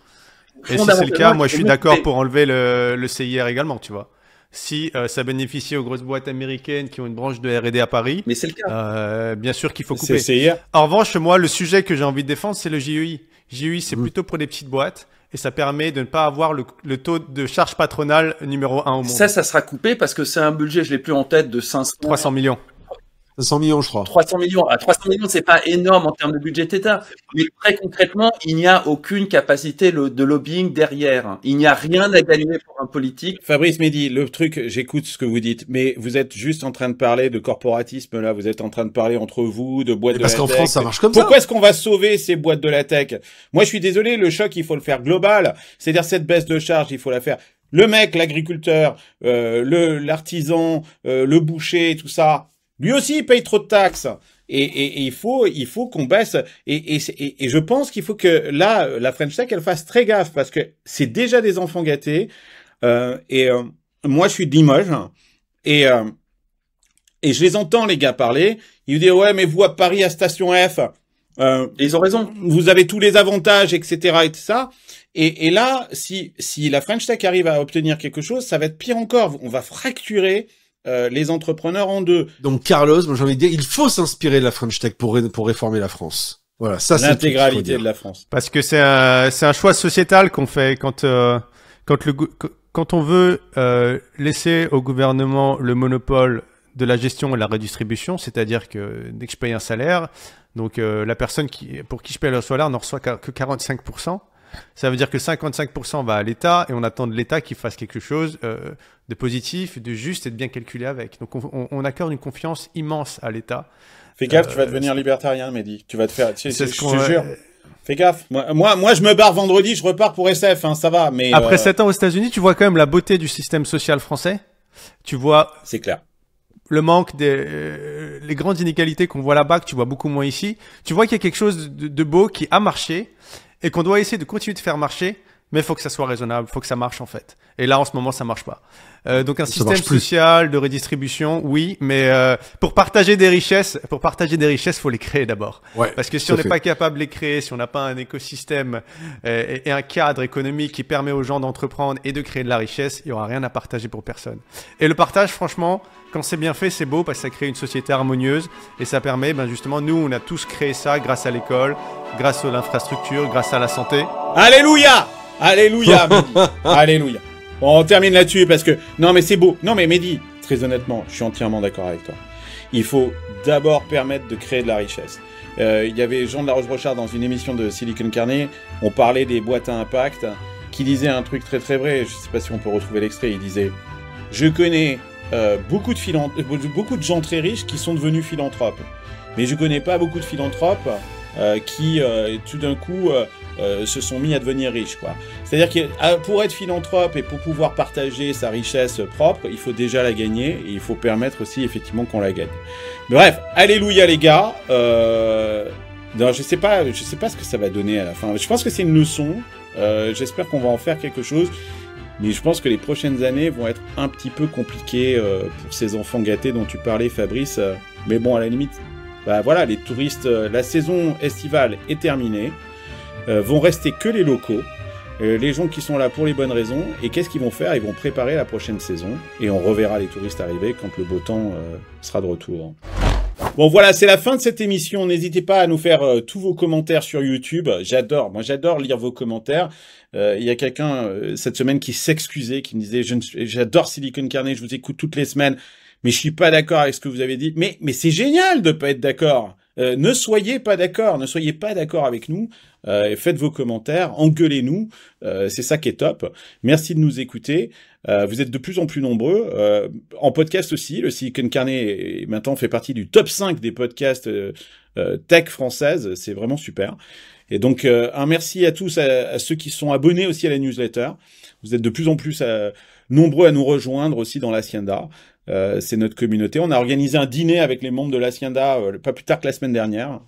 Et si c'est le cas, moi, je suis d'accord pour enlever le CIR également, tu vois. Si ça bénéficie aux grosses boîtes américaines qui ont une branche de R&D à Paris, mais c'est le cas. Bien sûr qu'il faut couper. En revanche, moi, le sujet que j'ai envie de défendre, c'est le JEI. JEI, c'est plutôt pour des petites boîtes. Et ça permet de ne pas avoir le taux de charge patronale numéro 1 au monde. Ça sera coupé parce que c'est un budget, je l'ai plus en tête, de 300 millions. 500 millions, je crois. 300 millions. 300 millions, c'est pas énorme en termes de budget d'État. Mais très concrètement, il n'y a aucune capacité de lobbying derrière. Il n'y a rien à gagner pour un politique. Fabrice Mehdi, le truc, j'écoute ce que vous dites, mais vous êtes juste en train de parler de corporatisme, là. Vous êtes en train de parler entre vous, de boîtes de la tech. Parce qu'en France, ça marche comme ça. Pourquoi est-ce qu'on va sauver ces boîtes de la tech? Moi, je suis désolé, le choc, il faut le faire global. C'est-à-dire, cette baisse de charge, il faut la faire. Le mec, l'agriculteur, l'artisan, le boucher, tout ça. Lui aussi, il paye trop de taxes. Et il faut qu'on baisse. Et je pense qu'il faut que là, la French Tech, elle fasse très gaffe parce que c'est déjà des enfants gâtés. Moi, je suis de Limoges. Et je les entends, les gars, parler. Ils me disent, ouais, mais vous, à Paris, à Station F, ils ont raison. Vous avez tous les avantages, etc., et tout ça. Et là, si la French Tech arrive à obtenir quelque chose, ça va être pire encore. On va fracturer les entrepreneurs en deux. Donc Carlos, moi j'ai envie de dire, il faut s'inspirer de la French Tech pour réformer la France. Voilà, ça c'est l'intégralité de la France. Parce que c'est un choix sociétal qu'on fait quand on veut laisser au gouvernement le monopole de la gestion et de la redistribution, c'est-à-dire que dès que je paye un salaire, donc la personne pour qui je paye le salaire n'en reçoit que 45%. Ça veut dire que 55% va à l'État et on attend de l'État qu'il fasse quelque chose de positif, de juste et de bien calculé avec. Donc on accorde une confiance immense à l'État. Fais gaffe, tu vas devenir libertarien, Mehdi. Tu vas te faire... je te jure. Fais gaffe. Moi, je me barre vendredi, je repars pour SF, hein, ça va. Mais après 7 ans aux États-Unis, tu vois quand même la beauté du système social français. Tu vois... C'est clair. Le manque les grandes inégalités qu'on voit là-bas, que tu vois beaucoup moins ici. Tu vois qu'il y a quelque chose de beau qui a marché et qu'on doit essayer de continuer de faire marcher, mais il faut que ça soit raisonnable, il faut que ça marche en fait. Et là, en ce moment, ça marche pas. Donc un système social de redistribution, oui, mais pour partager des richesses, faut les créer d'abord. Ouais, parce que si on n'est pas capable de les créer, si on n'a pas un écosystème et un cadre économique qui permet aux gens d'entreprendre et de créer de la richesse, il y aura rien à partager pour personne. Et le partage, franchement, quand c'est bien fait, c'est beau parce que ça crée une société harmonieuse et ça permet, justement, nous, on a tous créé ça grâce à l'école, grâce à l'infrastructure, grâce à la santé. Alléluia! Alléluia, Mehdi. Alléluia. Bon, on termine là-dessus parce que... Non, mais c'est beau. Non, mais Mehdi, très honnêtement, je suis entièrement d'accord avec toi. Il faut d'abord permettre de créer de la richesse. Il y avait Jean de la Roche-Brochard dans une émission de Silicon Carnet. On parlait des boîtes à impact qui disait un truc très très vrai. Je ne sais pas si on peut retrouver l'extrait. Il disait « Je connais beaucoup de gens très riches qui sont devenus philanthropes. Mais je ne connais pas beaucoup de philanthropes qui, tout d'un coup... se sont mis à devenir riches, quoi. C'est-à-dire que pour être philanthrope et pour pouvoir partager sa richesse propre, il faut déjà la gagner et il faut permettre aussi effectivement qu'on la gagne. Bref, alléluia les gars. Non, je sais pas ce que ça va donner à la fin. Je pense que c'est une leçon. J'espère qu'on va en faire quelque chose. Mais je pense que les prochaines années vont être un petit peu compliquées pour ces enfants gâtés dont tu parlais, Fabrice. Mais bon, à la limite, voilà, les touristes, la saison estivale est terminée. Vont rester que les locaux, les gens qui sont là pour les bonnes raisons. Et qu'est-ce qu'ils vont faire? Ils vont préparer la prochaine saison et on reverra les touristes arriver quand le beau temps sera de retour. Bon voilà, c'est la fin de cette émission. N'hésitez pas à nous faire tous vos commentaires sur YouTube. Moi j'adore lire vos commentaires. Il y a quelqu'un cette semaine qui s'excusait, qui me disait j'adore Silicon Carnet, je vous écoute toutes les semaines, mais je suis pas d'accord avec ce que vous avez dit. Mais c'est génial de pas être d'accord. Ne soyez pas d'accord avec nous. Faites vos commentaires, engueulez-nous, c'est ça qui est top. Merci de nous écouter. Vous êtes de plus en plus nombreux. En podcast aussi, le Silicon Carnet maintenant fait partie du top 5 des podcasts tech françaises. C'est vraiment super. Et donc, un merci à tous, à ceux qui sont abonnés aussi à la newsletter. Vous êtes de plus en plus nombreux à nous rejoindre aussi dans l'Hacienda. C'est notre communauté. On a organisé un dîner avec les membres de l'Hacienda pas plus tard que la semaine dernière.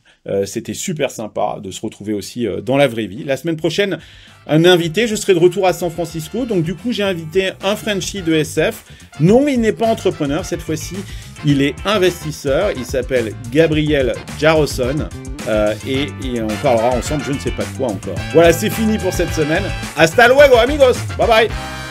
C'était super sympa de se retrouver aussi dans la vraie vie. La semaine prochaine, un invité. Je serai de retour à San Francisco. Donc du coup, j'ai invité un Frenchie de SF. Non, il n'est pas entrepreneur cette fois-ci. Il est investisseur. Il s'appelle Gabriel Jarosson. Et on parlera ensemble, je ne sais pas de quoi encore. Voilà, c'est fini pour cette semaine. Hasta luego, amigos. Bye bye.